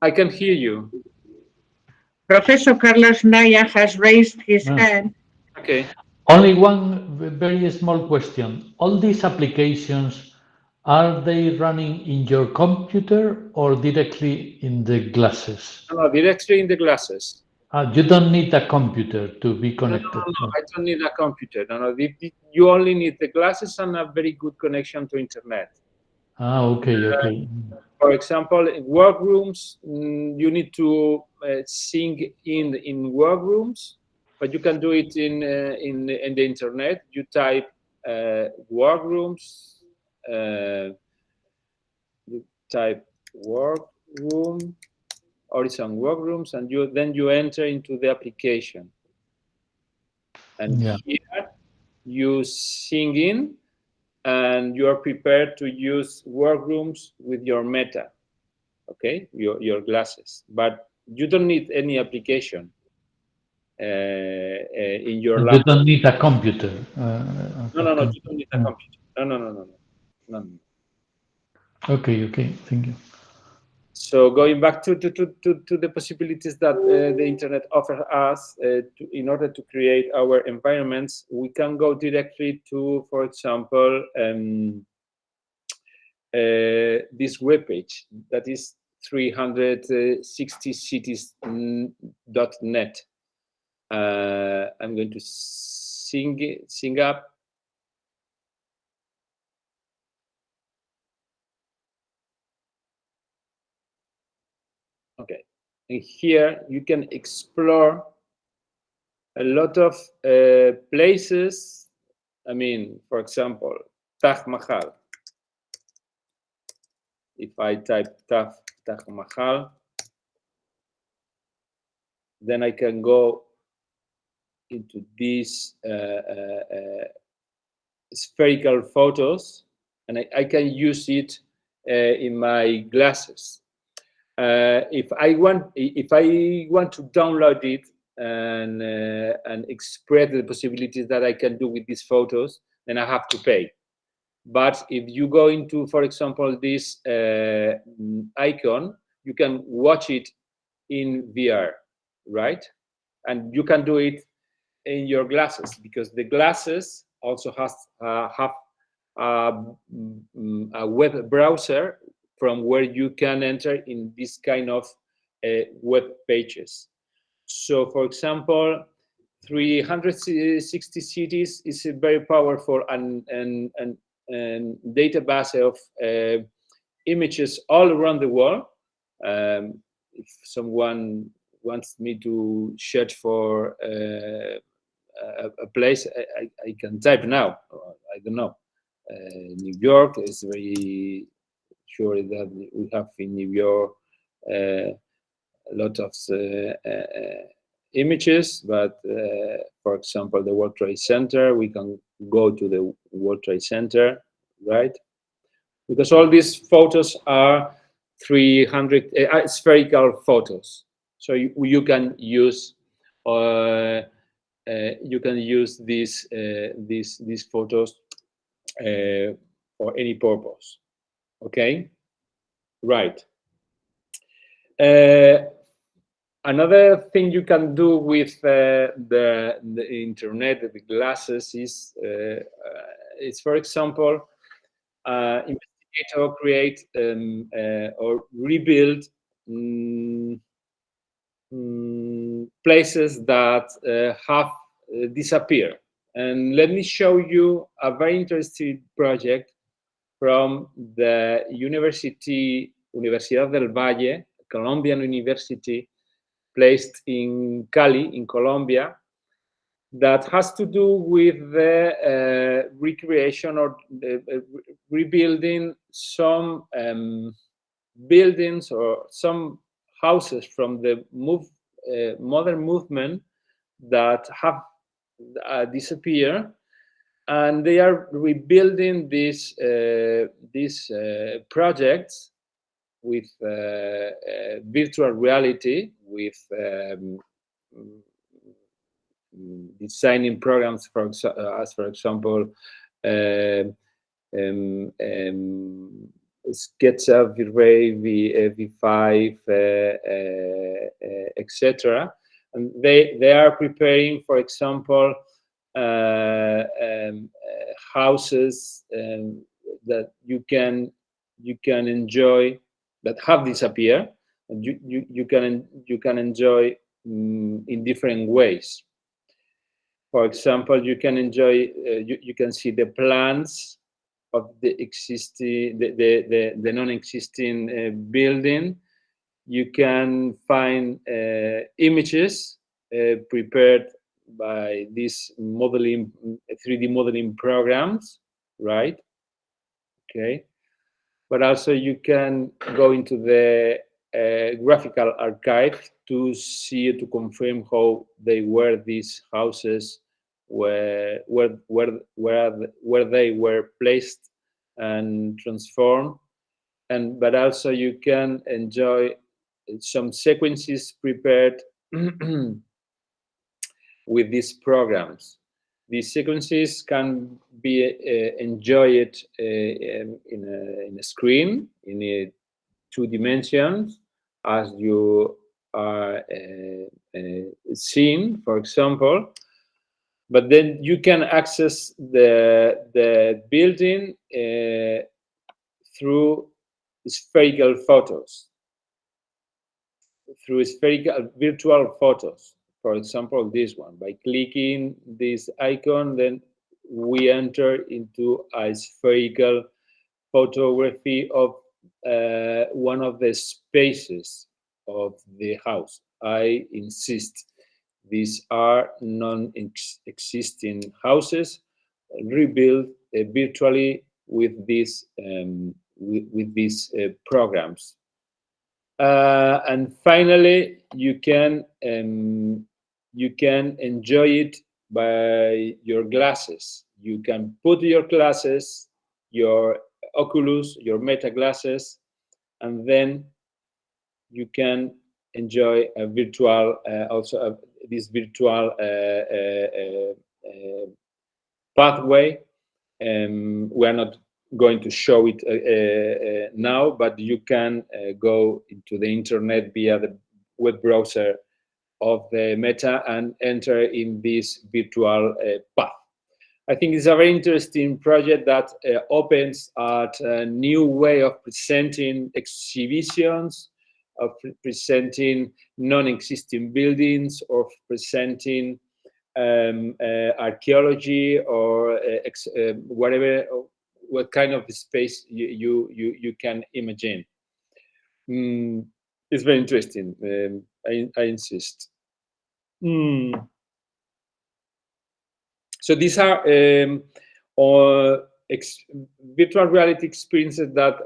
I can hear you.
Professor Carlos Naya has raised his hand.
Okay.
Only one very small question. All these applications, are they running in your computer or directly in the glasses?
No, directly in the glasses.
You don't need a computer to be connected.
No, I don't need a computer. No. You only need the glasses and a very good connection to internet.
Okay.
For example, in workrooms, you need to sync in workrooms, but you can do it in the internet. You type workrooms, you type workroom, Horizon workrooms, and then you enter into the application. And here you sync in, and you are prepared to use workrooms with your Meta, okay, your glasses. But you don't need any application in your laptop.
You don't need a computer.
No, you don't need a computer. No.
Okay, thank you.
So going back to the possibilities that the internet offers us in order to create our environments, we can go directly to, for example, this webpage that is 360cities.net. I'm going to sing up. Okay, and here you can explore a lot of places. I mean, for example, Taj Mahal. if I type Taj Mahal, then I can go into these spherical photos, and I can use it in my glasses. If I want to download it and express the possibilities that I can do with these photos, then I have to pay. But if you go into, for example, this icon, you can watch it in VR, right? And you can do it in your glasses, because the glasses also have a web browser from where you can enter in this kind of web pages. So, for example, 360 cities is a very powerful and database of images all around the world. If someone wants me to search for a place, I can type now. I don't know. New York is very sure that we have in New York a lot of images, but for example, the World Trade Center, we can go to the World Trade Center, right? Because all these photos are 300 spherical photos, so you can use these photos for any purpose. Okay, right. Another thing you can do with the internet, the glasses, is for example, investigate or create or rebuild places that have disappeared. And let me show you a very interesting project from the Universidad del Valle, Colombian university, placed in Cali, in Colombia, that has to do with the recreation or rebuilding some buildings or some houses from the modern movement that have disappeared, and they are rebuilding these projects with virtual reality, with designing programs, for example, SketchUp, V-Ray, V5, etc. And they are preparing, for example, houses that you can enjoy, that have disappeared, and you can enjoy in different ways. For example, you can enjoy, you can see the plans of the existing, the non-existing building. You can find images prepared by these modeling, 3D modeling programs, right? Okay. But also you can go into the graphical archive to see, to confirm how they were, these houses, where they were placed and transformed. But also you can enjoy some sequences prepared with these programs. These sequences can be enjoyed in a screen, in 2 dimensions, as you are seeing, for example. But then you can access the building through spherical photos, through spherical virtual photos. For example, this one. By clicking this icon, then we enter into a spherical photography of one of the spaces of the house. I insist, these are non-existing houses rebuilt virtually with this with these programs. And finally, you can enjoy it by your glasses. You can put your glasses, your Oculus, your Meta glasses, and then you can enjoy a virtual, this virtual pathway. We're not going to show it now, but you can go into the internet via the web browser of the Meta and enter in this virtual path. I think it's a very interesting project that opens at a new way of presenting exhibitions, of presenting non-existing buildings, of presenting archaeology or whatever, what kind of space you can imagine. It's very interesting. I insist. So these are virtual reality experiences that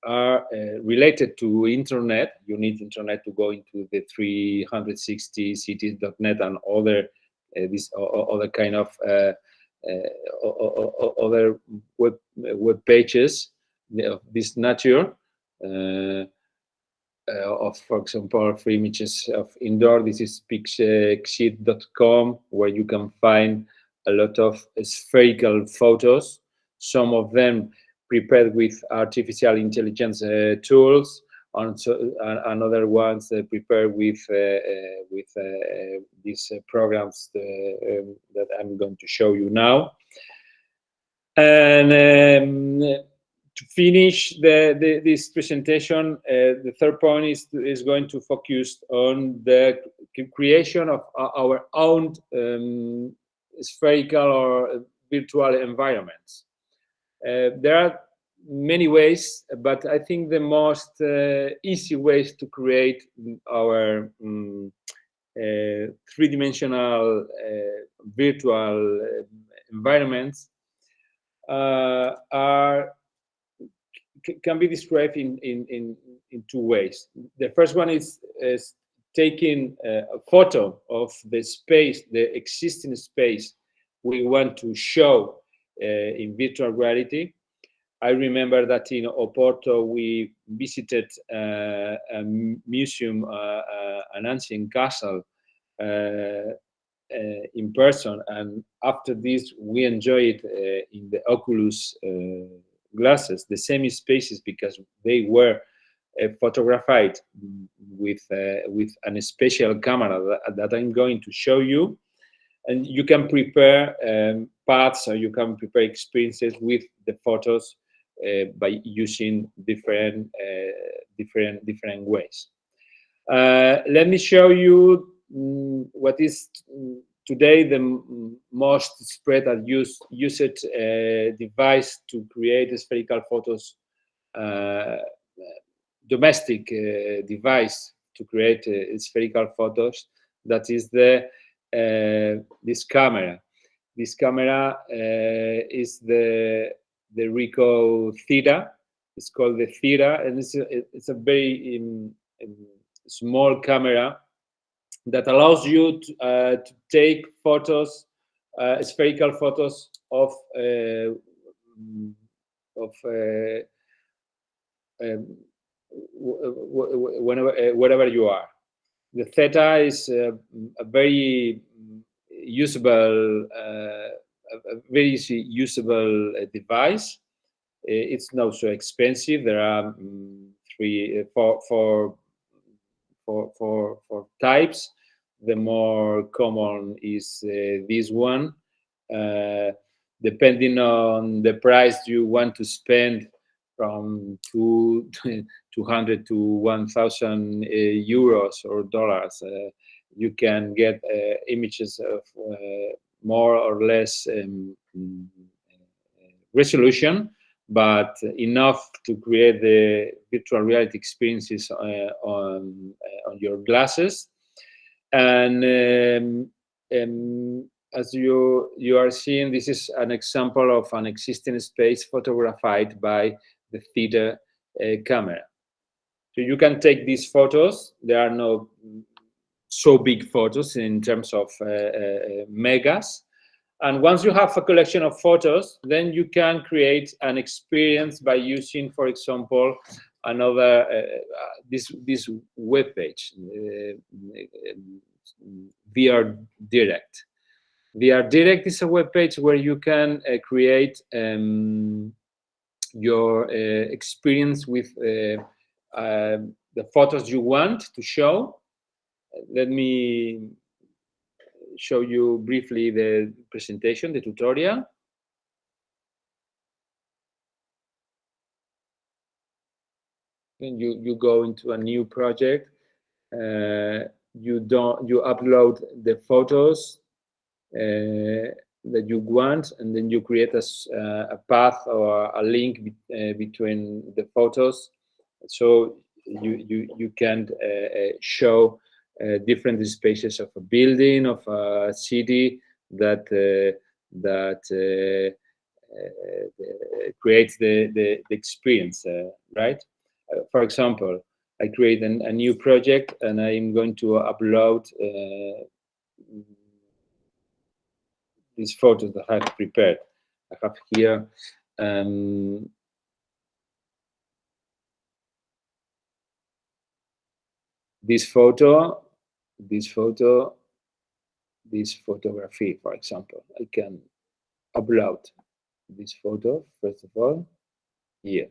are related to internet. You need internet to go into the 360cities.net and other this other kind of other web pages of this nature. Of, for example, for images of indoor, this is pixxit.com, where you can find a lot of spherical photos, some of them prepared with artificial intelligence tools, and other ones prepared with these programs that I'm going to show you now. And to finish this presentation, the third point is going to focus on the creation of our own spherical or virtual environments. There are many ways, but I think the most easy ways to create our three-dimensional virtual environments can be described in two ways. The first one is taking a photo of the space, the existing space we want to show in virtual reality. I remember that in Oporto we visited a museum, an ancient castle, in person, and after this we enjoyed in the Oculus glasses the same spaces, because they were photographed with a special camera that I'm going to show you, and you can prepare paths, or you can prepare experiences with the photos by using different ways. Let me show you what is today the most spread and used device to create spherical photos, domestic device to create spherical photos. That is this camera. This camera is the Ricoh Theta. It's called the Theta, and it's a very small camera that allows you to take photos, spherical photos of wherever you are. The Theta is a very usable, device. It's not so expensive. There are four types. The more common is this one. Depending on the price you want to spend, from 200 to 1,000 euros or dollars, you can get images of more or less resolution, but enough to create the virtual reality experiences on your glasses. And as you are seeing, this is an example of an existing space photographed by the Theta camera. So you can take these photos. There are no so big photos in terms of megas. And once you have a collection of photos, then you can create an experience by using, for example, another this web page, VR Direct. VR Direct is a web page where you can create your experience with the photos you want to show. Let me show you briefly the presentation, the tutorial. And you go into a new project. You upload the photos that you want, and then you create a path or a link between the photos, so you can show different spaces of a building, of a city that creates the experience, right? For example, I create a new project and I'm going to upload these photos that I have prepared. I have here this photography, for example. I can upload this photo, first of all, here.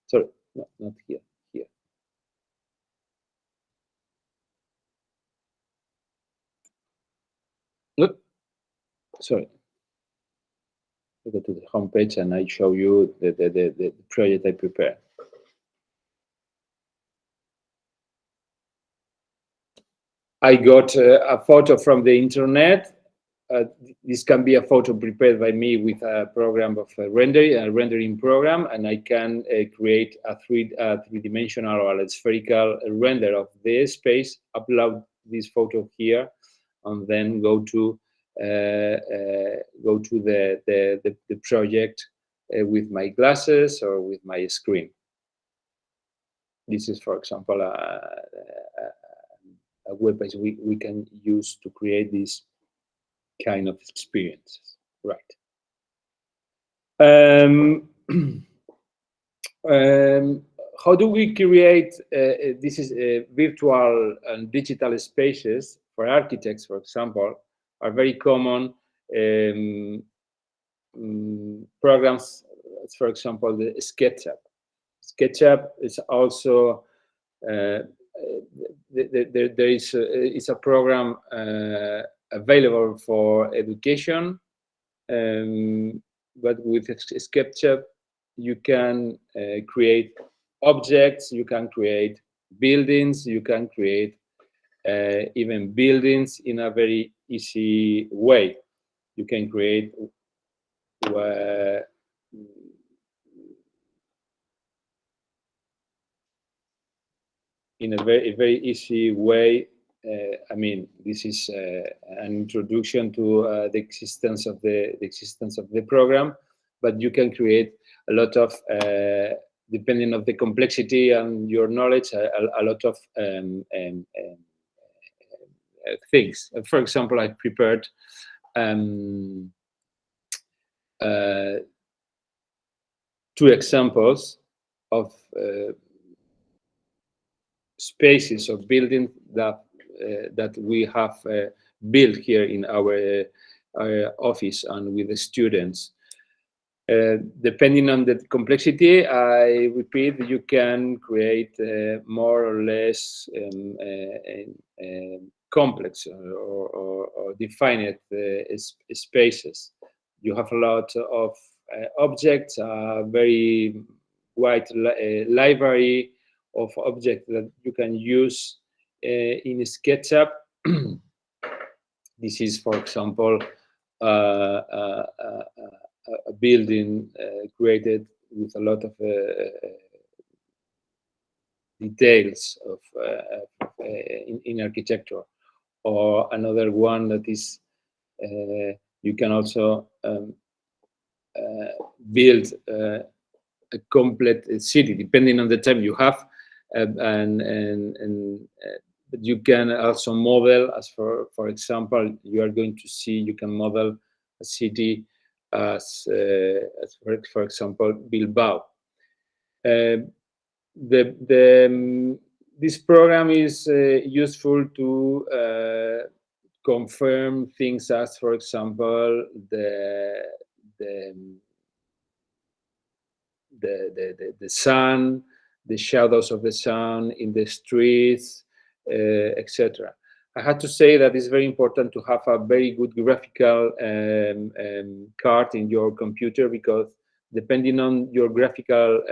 Sorry, no, not here, here. Look, sorry. I go to the home page and I show you the project I prepared. I got a photo from the internet. This can be a photo prepared by me with a program of a rendering program, and I can create a three-dimensional or a spherical render of the space, upload this photo here, and then go to the project with my glasses or with my screen. This is, for example, a web page we can use to create this kind of experiences, right? How do we create this is virtual and digital spaces for architects, for example, are very common programs. For example, the SketchUp. SketchUp is also there is a program available for education, but with SketchUp you can create objects, you can create buildings, you can create even buildings in a very easy way. You can create in a very easy way. I mean, this is an introduction to the existence of the program, but you can create a lot of, depending on the complexity and your knowledge, a lot of things. For example, I prepared two examples of spaces of buildings that we have built here in our office and with the students. Depending on the complexity, I repeat, you can create more or less complex or defined spaces. You have a lot of objects, a very wide library of objects that you can use in SketchUp. This is, for example, a building created with a lot of details of in architecture, or another one that is you can also build a complete city depending on the time you have, but you can also model, as for example, you are going to see, you can model a city as for example Bilbao. This program is useful to confirm things as, for example, the sun, the shadows of the sun in the streets, etc. I had to say that it's very important to have a very good graphical card in your computer, because depending on your graphical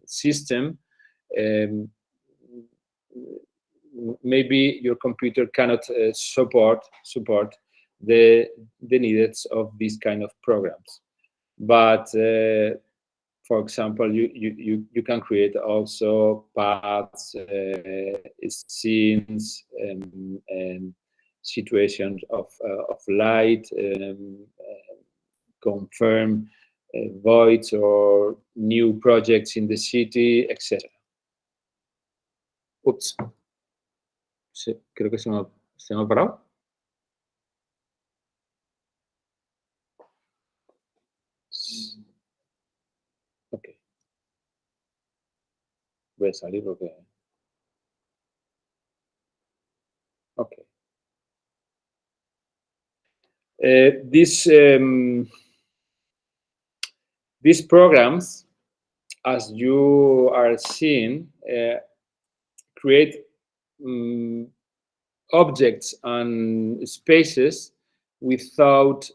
system, maybe your computer cannot support the needs of these kind of programs. But for example, you can create also paths, scenes, and situations of light, confirm voids or new projects in the city, etc. Ups. Sí, creo que se me ha parado. Ok. Voy a salir porque... Ok. These programs, as you are seeing, create objects and spaces without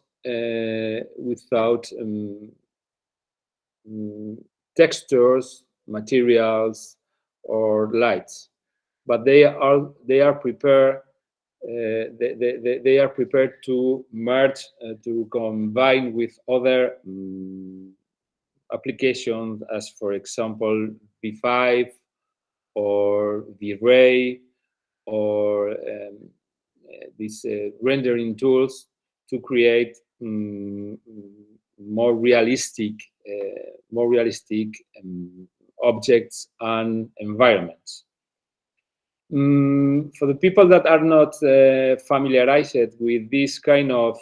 textures, materials, or lights, but they are prepared. They are prepared to merge, to combine with other applications, as for example V5 or V-Ray, or these rendering tools, to create more realistic objects and environments. For the people that are not familiarized with this kind of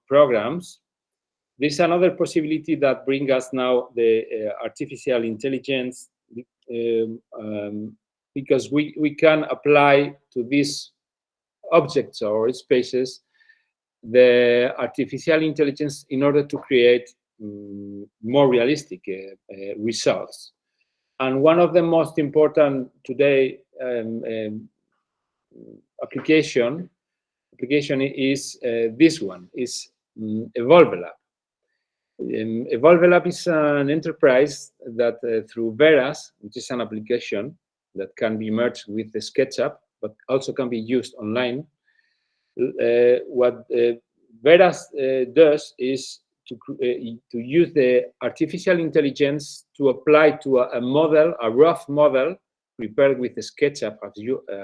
programs, there's another possibility that brings us now the artificial intelligence, because we can apply to these objects or spaces the artificial intelligence in order to create more realistic results. And one of the most important today application is this one, is Evolvelab. Evolvelab is an enterprise that through Veras, which is an application that can be merged with the SketchUp, but also can be used online. What Veras does is to use the artificial intelligence to apply to a model, a rough model prepared with the SketchUp,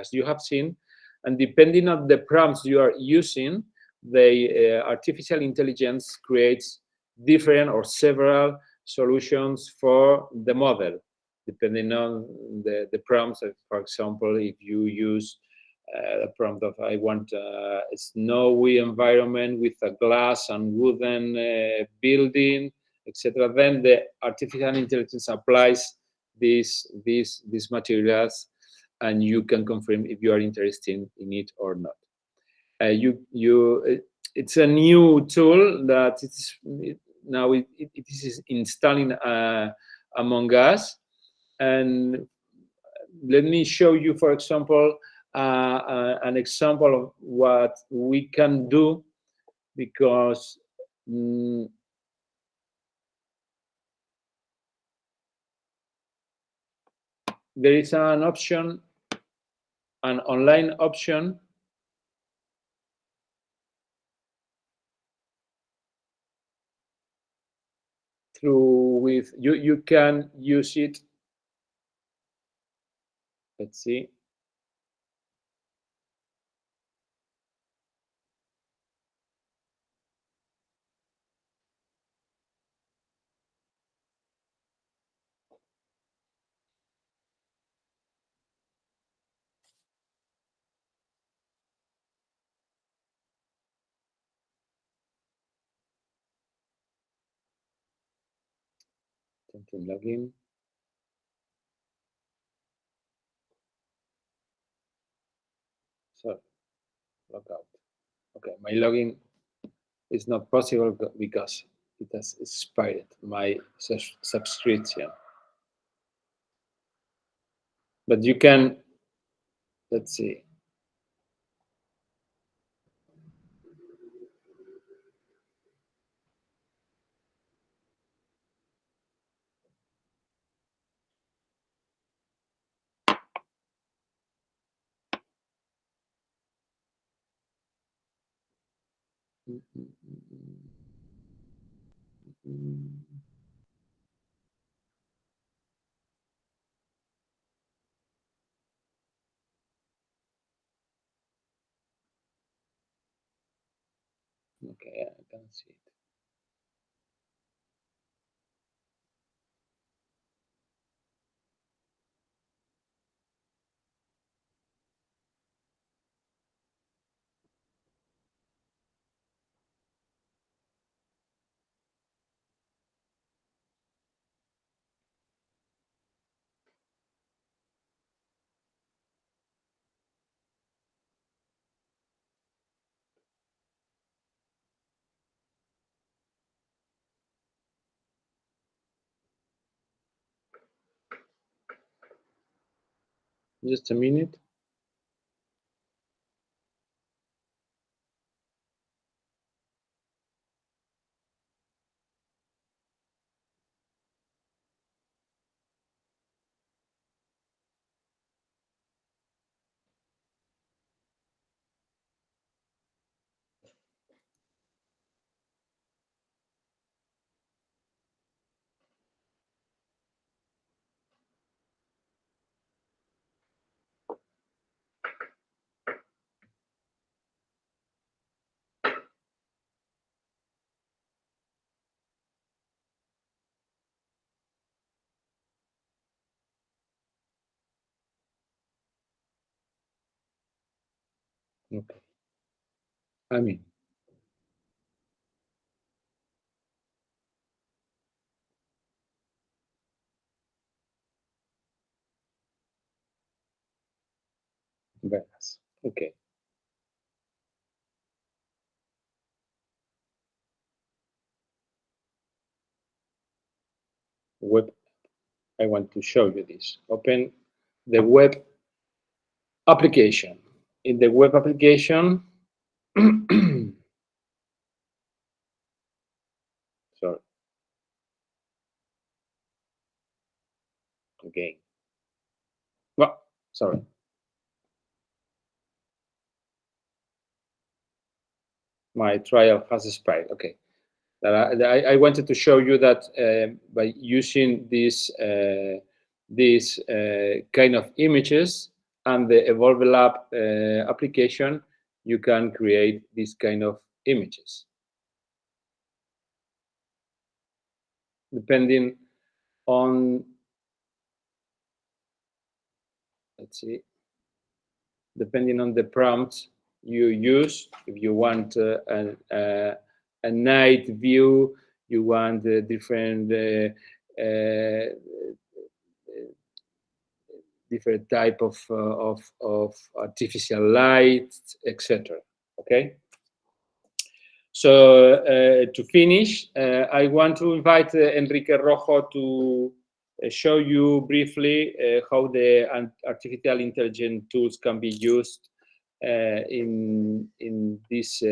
as you have seen, and depending on the prompts you are using, the artificial intelligence creates different or several solutions for the model, depending on the prompts. For example, if you use a prompt of I want a snowy environment with a glass and wooden building, etc., then the artificial intelligence applies these materials, and you can confirm if you are interested in it or not. It's a new tool that now it is installing among us, and let me show you, for example, an example of what we can do, because there is an option, an online option with you can use it. Let's see. Attempt to log in. So log out. Okay, my login is not possible because it has expired my subscription. But you can, let's see. Okay, I can see it. Just a minute. Okay. I'm in. Vegas. Okay. Web. I want to show you this. Open the web application. In the web application, sorry. Okay. Well, sorry. My trial has expired. Okay. I wanted to show you that by using this kind of images and the Evolve Lab application, you can create this kind of images. Depending on, let's see, depending on the prompt you use, if you want a night view, you want a different different type of artificial light, etc. Okay. So to finish, I want to invite Enrique Rojo to show you briefly how the artificial intelligence tools can be used in this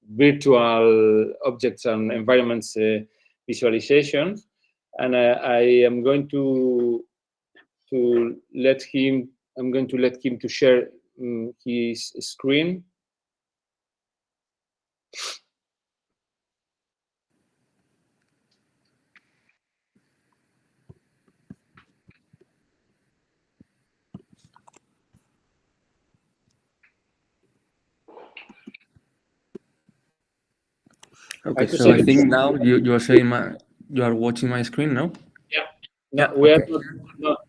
virtual objects and environments visualizations. And I am going to let him. I'm going to let him to share his screen.
Okay, so I think now you are saying you are watching my screen, no?
Yeah. No,
Yeah,
we
okay.
are not.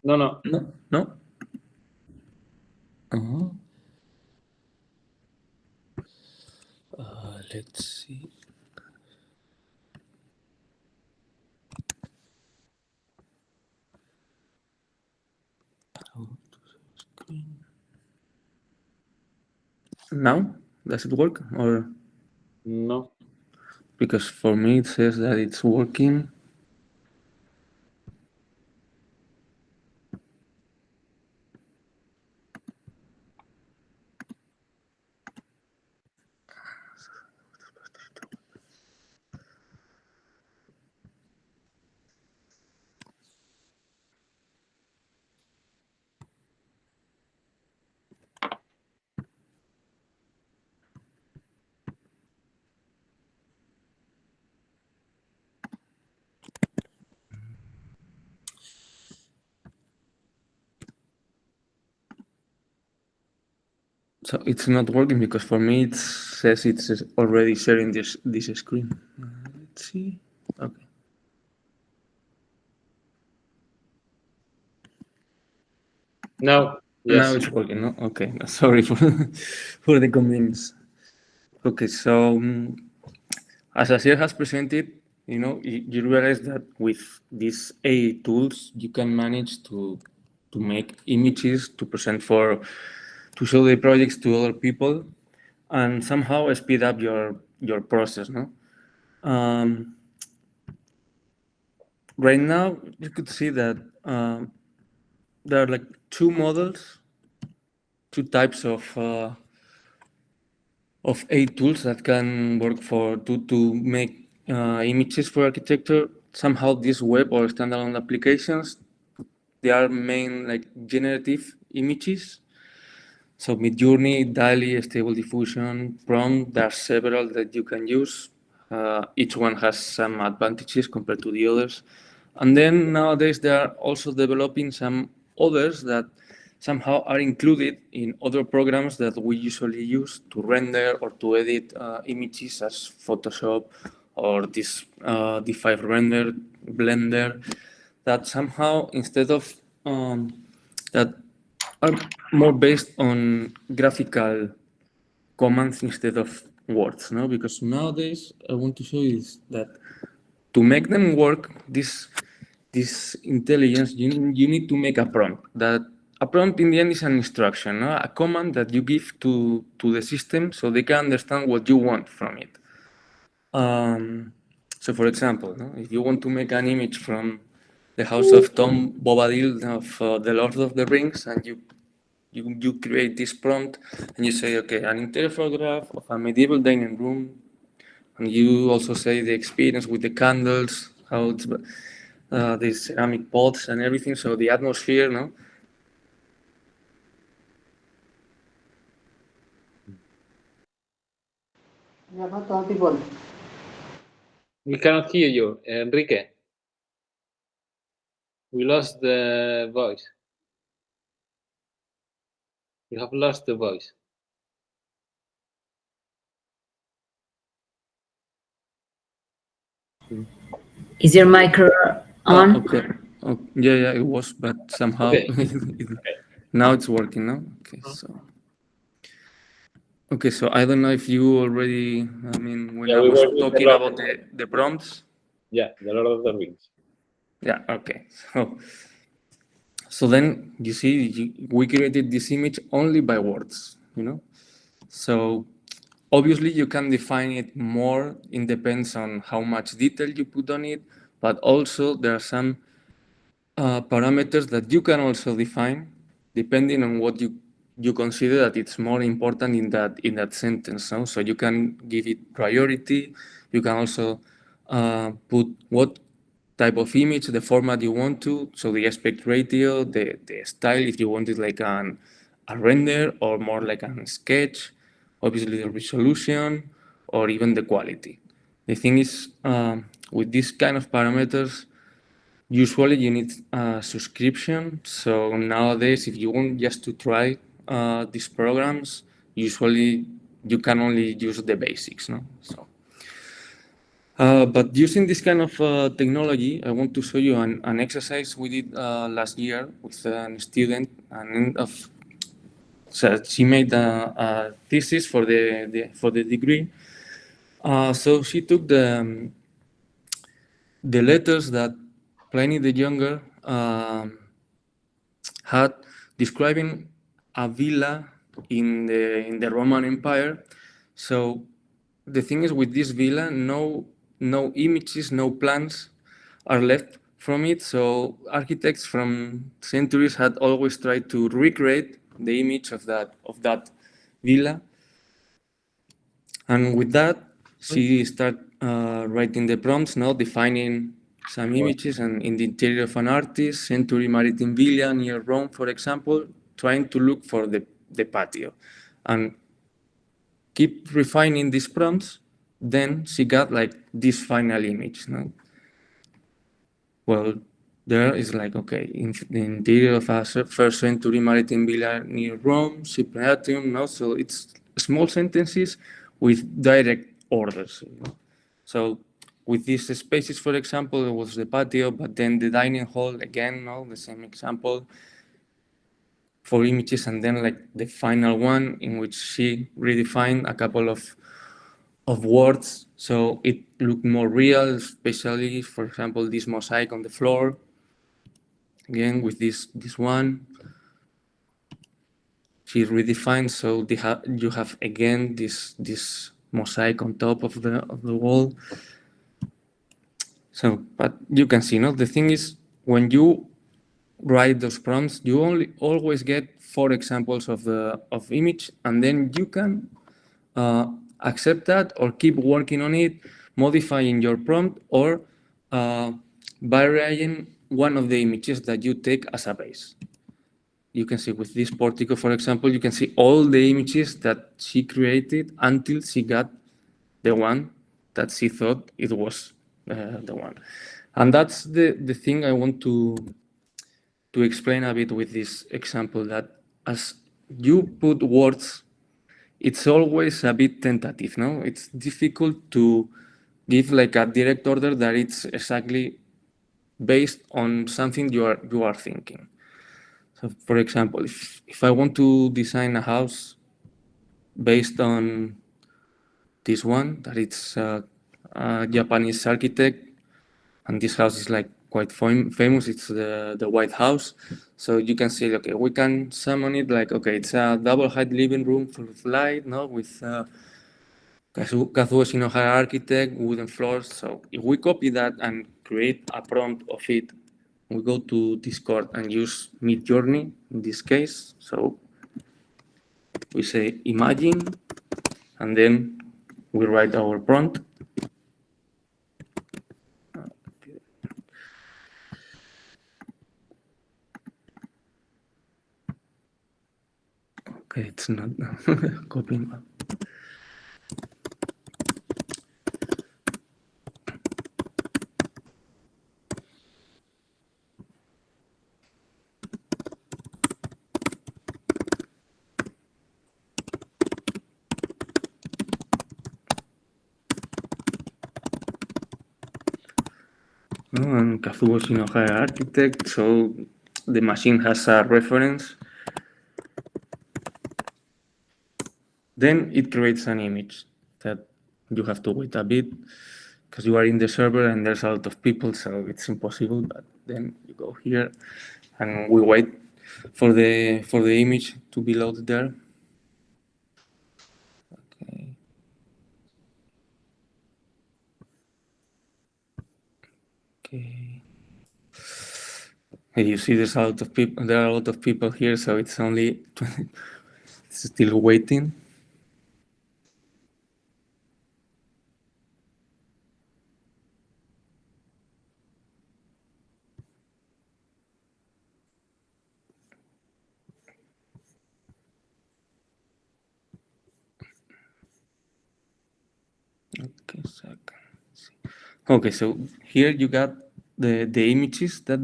No.
Let's see. So, now, does it work? Or
No.
because for me it says that it's working. So it's not working because for me it says it's already sharing this screen. Let's see. Okay.
No. Yes.
Now it's working. No? Okay. Sorry for for the convenience. Okay. So as Asier has presented, you realize that with these AI tools, you can manage to make images to present to show the projects to other people, and somehow speed up your process. No. Right now, you could see that there are like two models, two types of AI tools that can work to make images for architecture. Somehow, these web or standalone applications, they are main like generative images. So Midjourney, DALL-E, Stable Diffusion, Prompt, there are several that you can use. Each one has some advantages compared to the others. And then nowadays they are also developing some others that somehow are included in other programs that we usually use to render or to edit images, as Photoshop or this D5 Render, Blender, that somehow instead of that are more based on graphical commands instead of words, no? Because nowadays I want to show you is that to make them work, this intelligence, you need to make a prompt. That a prompt in the end is an instruction, no? A command that you give to the system so they can understand what you want from it. So, for example, no? If you want to make an image from the house of Tom Bobadil of The Lord of the Rings, and you create this prompt and you say, okay, an interior photograph of a medieval dining room, and you also say the experience with the candles, how it's the ceramic pots and everything, so the atmosphere, no?
We cannot hear you, Enrique. We lost the voice. You have lost the voice.
Is your micro on?
Okay. Oh, yeah, it was, but somehow now it's working. No, okay. So I don't know if you already. I mean, when I was talking about the prompts.
Yeah, the Lord of the Rings.
Yeah. Okay. So then you see, we created this image only by words. So obviously you can define it more. It depends on how much detail you put on it, but also there are some parameters that you can also define depending on what you consider that it's more important in that sentence. No? So you can give it priority. You can also put what type of image, the format you want to, so the aspect ratio, the style, if you want it like a render or more like a sketch, obviously the resolution or even the quality. The thing is, with these kind of parameters, usually you need a subscription. So nowadays, if you want just to try these programs, usually you can only use the basics. No? So, but using this kind of technology, I want to show you an exercise we did last year with a student. So she made a thesis for the degree. So she took the letters that Pliny the Younger had describing a villa in the Roman Empire. So the thing is, with this villa, no images, no plans are left from it. So architects from centuries had always tried to recreate the image of that villa. And with that, she started writing the prompts, defining some images, and in the interior of an artist, century maritime villa near Rome, for example, trying to look for the patio. And keep refining these prompts, then she got like this final image. Well, there is like, okay, in the interior of a first century maritime villa near Rome, Cyprianum, so it's small sentences with direct orders. So with these spaces, for example, it was the patio, but then the dining hall, again, the same example for images, and then like the final one in which she redefined a couple of words, so it looked more real, especially, for example, this mosaic on the floor. Again, with this one, she redefined, so you have again this mosaic on top of the wall. So, but you can see, the thing is, when you write those prompts, you always get 4 examples of image, and then you can accept that or keep working on it, modifying your prompt, or varying one of the images that you take as a base. You can see with this portico, for example, you can see all the images that she created until she got the one that she thought it was the one. And that's the thing I want to explain a bit with this example, that as you put words, it's always a bit tentative, It's difficult to give like a direct order that it's exactly based on something you are thinking. So, for example, if I want to design a house based on this one, that it's a Japanese architect, and this house is like quite famous, it's the White House. So you can say, okay, we can summon it like, okay, it's a double height living room full of light, with Kazuo Shinohara architect, wooden floors. So if we copy that and create a prompt of it, we go to Discord and use Midjourney in this case. So we say imagine, and then we write our prompt. Okay, it's not copying. And Kazuo Shinohara architect, so the machine has a reference. Then it creates an image that you have to wait a bit because you are in the server and there's a lot of people, so it's impossible. But then you go here and we wait for the image to be loaded there. Okay. Okay. You see, there's a lot of people. There are a lot of people here, so it's only it's still waiting. Okay, so here you got the images that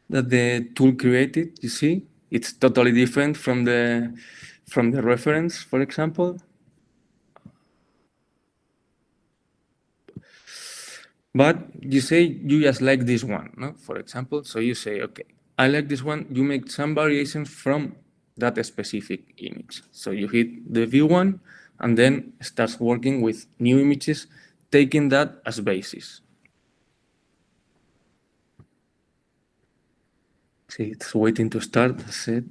the tool created. You see, it's totally different from the reference, for example. But you say you just like this one, no? For example, so you say, okay, I like this one. You make some variations from that specific image. So you hit the view one, and then starts working with new images, taking that as basis. See, it's waiting to start. That's it.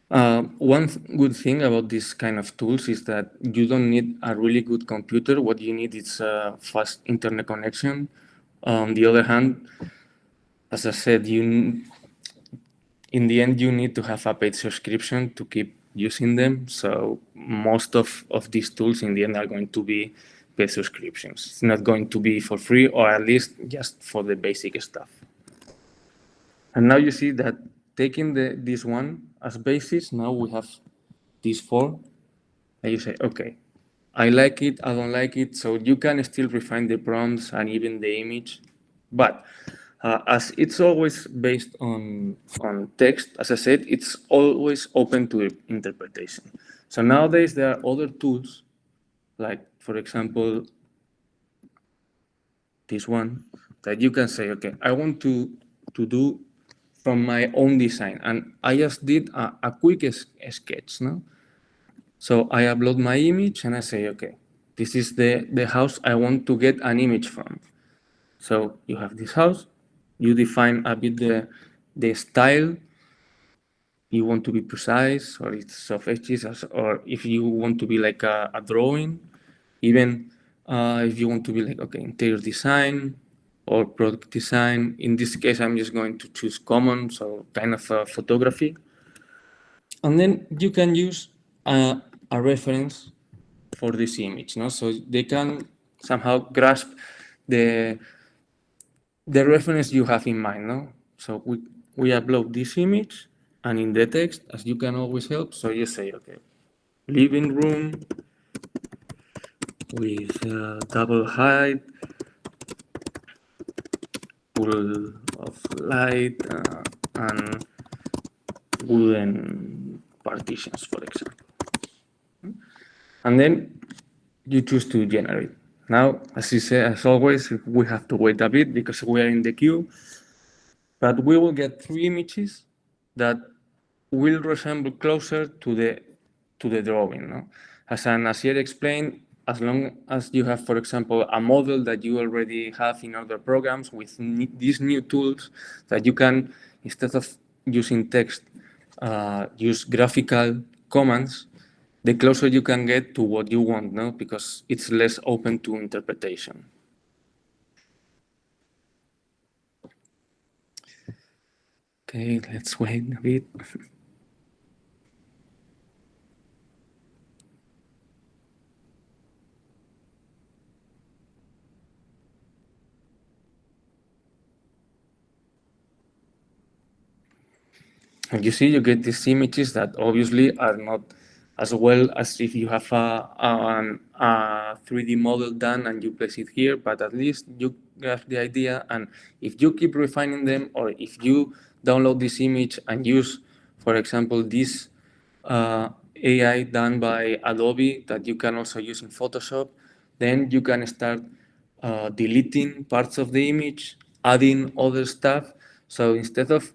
Good thing about this kind of tools is that you don't need a really good computer. What you need is a fast internet connection. On the other hand, as I said, in the end, you need to have a paid subscription to keep using them. So most of these tools in the end are going to be paid subscriptions. It's not going to be for free, or at least just for the basic stuff. And now you see that taking this one as basis, now we have these 4. And you say, okay, I like it, I don't like it. So you can still refine the prompts and even the image. But as it's always based on text, as I said, it's always open to interpretation. So nowadays there are other tools, like for example, this one, that you can say, okay, I want to do from my own design. And I just did a quick sketch, no? So I upload my image and I say, okay, this is the house I want to get an image from. So you have this house, you define a bit the style. You want to be precise, or it's soft edges, or if you want to be like a drawing, even if you want to be like, okay, interior design or product design. In this case, I'm just going to choose common, so kind of photography. And then you can use a reference for this image, no? So they can somehow grasp the reference you have in mind, no? So we upload this image, and in the text, as you can always help, so you say, okay, living room with double height, full of light, and wooden partitions, for example. And then you choose to generate. Now, as you say, as always, we have to wait a bit because we are in the queue, but we will get 3 images that will resemble closer to the drawing. No? As Asier explained, as long as you have, for example, a model that you already have in other programs with these new tools that you can, instead of using text, use graphical commands, the closer you can get to what you want, no? Because it's less open to interpretation. Okay, let's wait a bit. And you see, you get these images that obviously are not as well as if you have a 3D model done and you place it here, but at least you have the idea. And if you keep refining them, or if you download this image and use, for example, this AI done by Adobe that you can also use in Photoshop, then you can start deleting parts of the image, adding other stuff. So instead of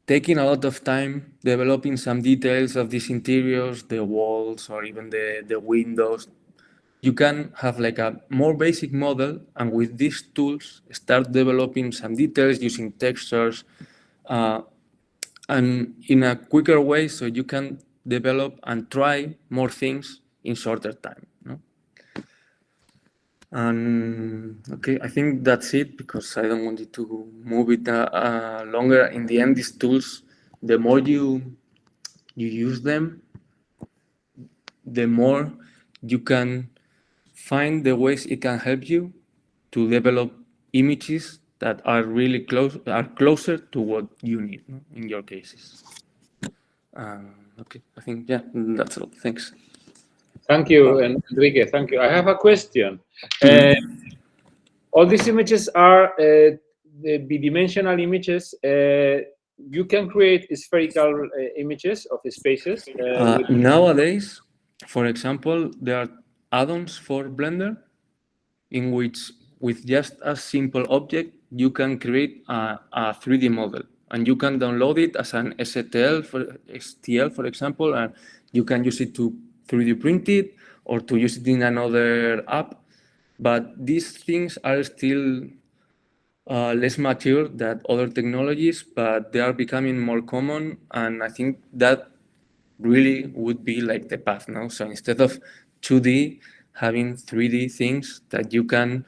taking a lot of time developing some details of these interiors, the walls, or even the windows, you can have like a more basic model, and with these tools, start developing some details using textures, and in a quicker way, so you can develop and try more things in shorter time. No? And okay, I think that's it, because I don't want you to move it longer. In the end, these tools, the more you use them, the more you can find the ways it can help you to develop images that are really closer to what you need, no? In your cases. Okay, I think, yeah, that's all. Thanks.
Thank you, Enrique. Thank you. I have a question. All these images are the bidimensional images. You can create spherical images of the spaces.
Nowadays, for example, there are add-ons for Blender in which, with just a simple object, you can create a 3D model, and you can download it as an STL, for example, and you can use it to 3D print it or to use it in another app. But these things are still less mature than other technologies, but they are becoming more common, and I think that really would be like the path now. So instead of 2D, having 3D things that you can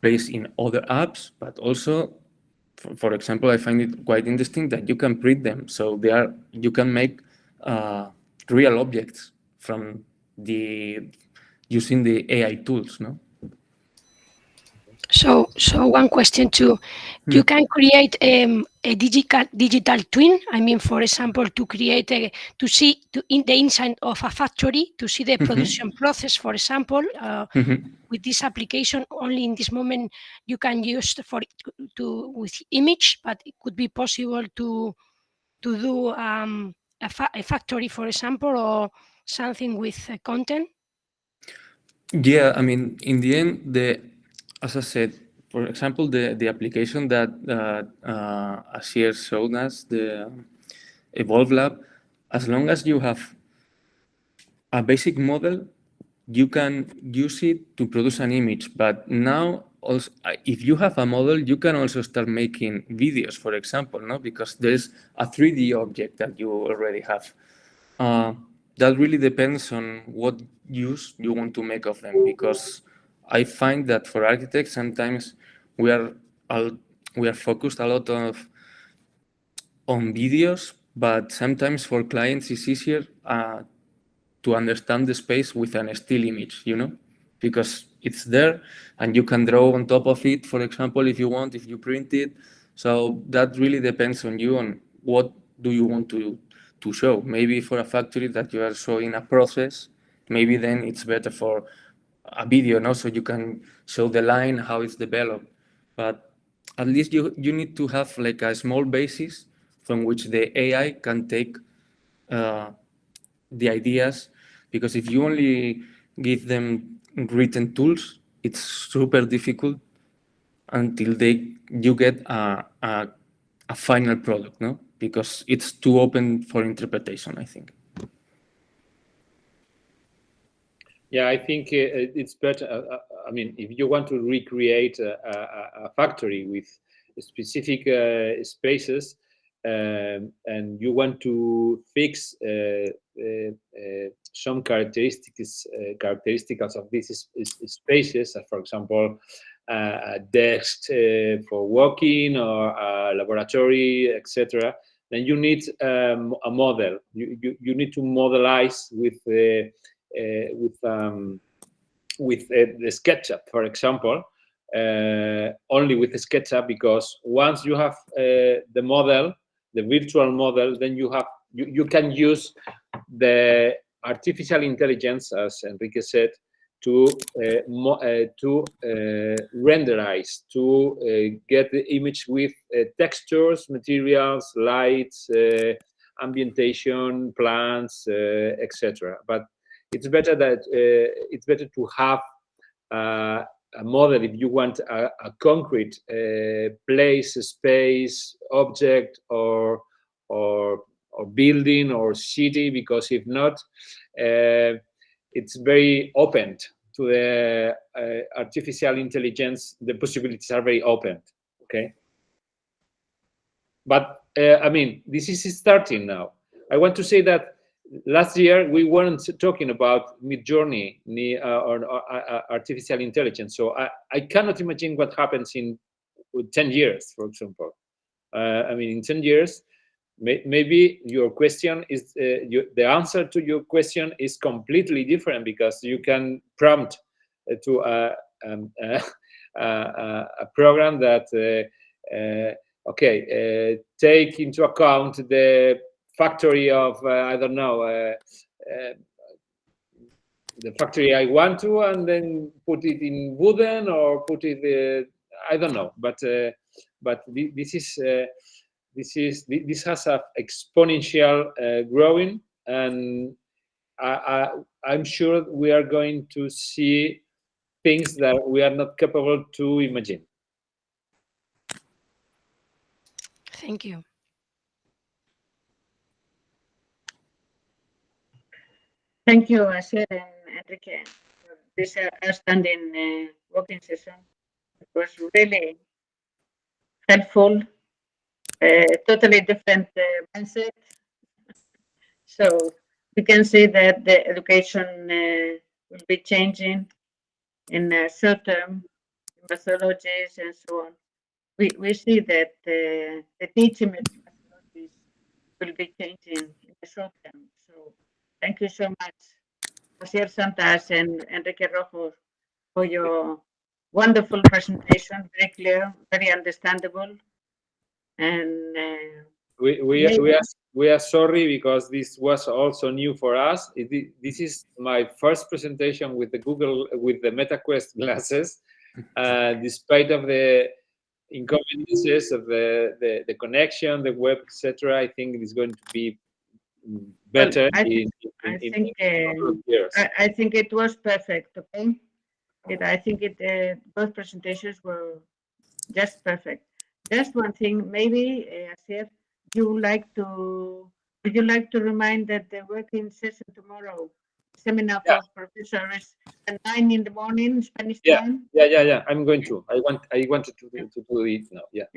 place in other apps, but also, for example, I find it quite interesting that you can print them. So you can make real objects from using the AI tools, no?
So one question too. You can create a digital twin. I mean, for example, to create to see in the inside of a factory to see the production process. For example, with this application, only in this moment you can use with image, but it could be possible to do a factory, for example, or something with content.
Yeah, I mean, in the end, as I said, for example, the application that Asier showed us, the Evolve Lab, as long as you have a basic model, you can use it to produce an image. But now, also, if you have a model, you can also start making videos, for example, no? Because there's a 3D object that you already have. That really depends on what use you want to make of them, because I find that for architects, sometimes we are focused a lot on videos, but sometimes for clients it's easier to understand the space with an still image, because it's there and you can draw on top of it, for example, if you want, if you print it. So that really depends on you, on what do you want to show. Maybe for a factory that you are showing a process, maybe then it's better for a video, no? So you can show the line, how it's developed. But at least you need to have like a small basis from which the AI can take the ideas, because if you only give them written tools, it's super difficult until you get a final product, no? Because it's too open for interpretation, I think.
Yeah, I think it's better. I mean, if you want to recreate a factory with specific spaces, and you want to fix some characteristics of these spaces, for example, a desk for working or a laboratory, etc., then you need a model. You need to modelize with the SketchUp, for example, only with SketchUp, because once you have the model, the virtual model, then you can use the artificial intelligence, as Enrique said, to renderize, to get the image with textures, materials, lights, ambientation, plants, etc. But it's better to have a model if you want a concrete place, space, object, or building or city, because if not, it's very open to the artificial intelligence. The possibilities are very open. Okay. But I mean, this is starting now. I want to say that last year we weren't talking about Midjourney or artificial intelligence. So I cannot imagine what happens in 10 years, for example. I mean, in 10 years, maybe your question is the answer to your question is completely different, because you can prompt to a program that take into account the factory of I don't know, the factory I want to, and then put it in wooden or put it I don't know, but this has a exponential growing, and I'm sure we are going to see things that we are not capable to imagine.
Thank you.
Thank you, Asier and Enrique, for this outstanding working session. It was really helpful, totally different mindset. So we can see that the education will be changing in short term, methodologies and so on. We see that the teaching methodologies will be changing in the short term. So thank you so much, Javier Santas and Enrique Rojo, for your wonderful presentation, very clear, very understandable. And
we are sorry because this was also new for us. This is my first presentation with the MetaQuest glasses. Despite of the inconveniences of the connection, the web, etc., I think it is going to be better in a couple of years.
I think it was perfect. Okay, I think both presentations were just perfect. Just one thing, maybe, Asier, would you like to remind that the working session tomorrow, seminar for professors at 9 in the morning Spanish time?
Yeah. I'm going to. I wanted to do it now. Yeah.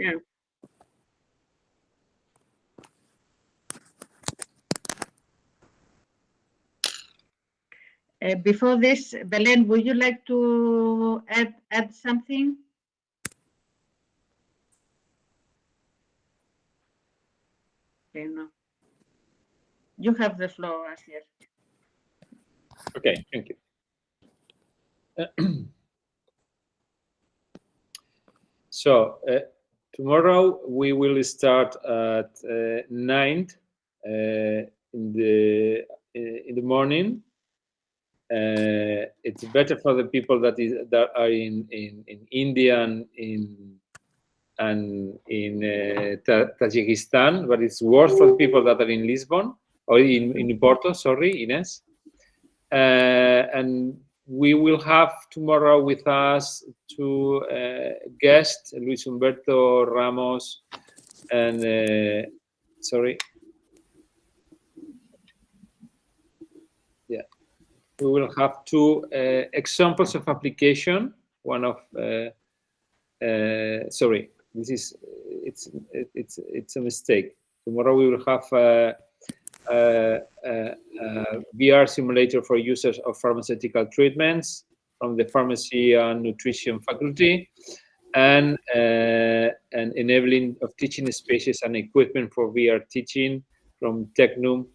Before this, Belén, would you like to add something? Okay, no. You have the floor, Asier.
Okay, thank you. So tomorrow we will start at 9 in the morning. It's better for the people that are in India and in Tajikistan, but it's worse for the people that are in Lisbon or in Porto. Sorry, Ines. And we will have tomorrow with us two guests, Luis Humberto Ramos and sorry. Yeah, we will have two examples of application. One of sorry, this is it's a mistake. Tomorrow we will have VR simulator for users of pharmaceutical treatments from the Pharmacy and Nutrition faculty, and enabling of teaching spaces and equipment for VR teaching from Technum.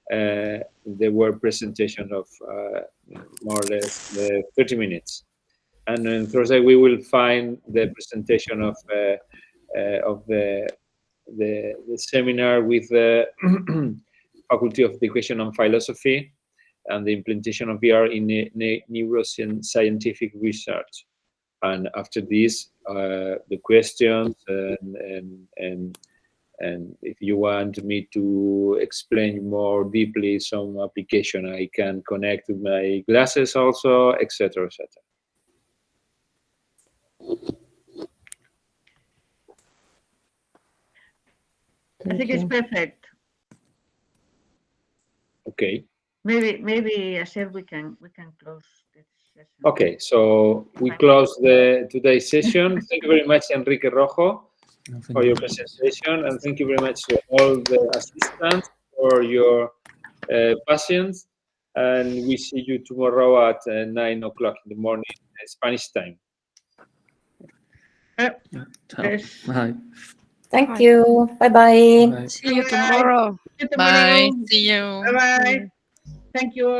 They were presentation of more or less 30 minutes. And on Thursday we will find the presentation of the seminar with the Faculty of Education and Philosophy and the implementation of VR in neuroscientific research. And after this, the questions and if you want me to explain more deeply some application, I can connect with my glasses also, etc., etc.
I think it's perfect.
Okay.
Maybe Asier, we can close this session.
Okay, so we close today's session. Thank you very much, Enrique Rojo, for your presentation, and thank you very much to all the assistants for your patience. And we see you tomorrow at 9 o'clock in the morning, Spanish time.
Bye.
Thank you. Bye-bye.
See you tomorrow.
Bye.
See you.
Bye-bye. Thank you all.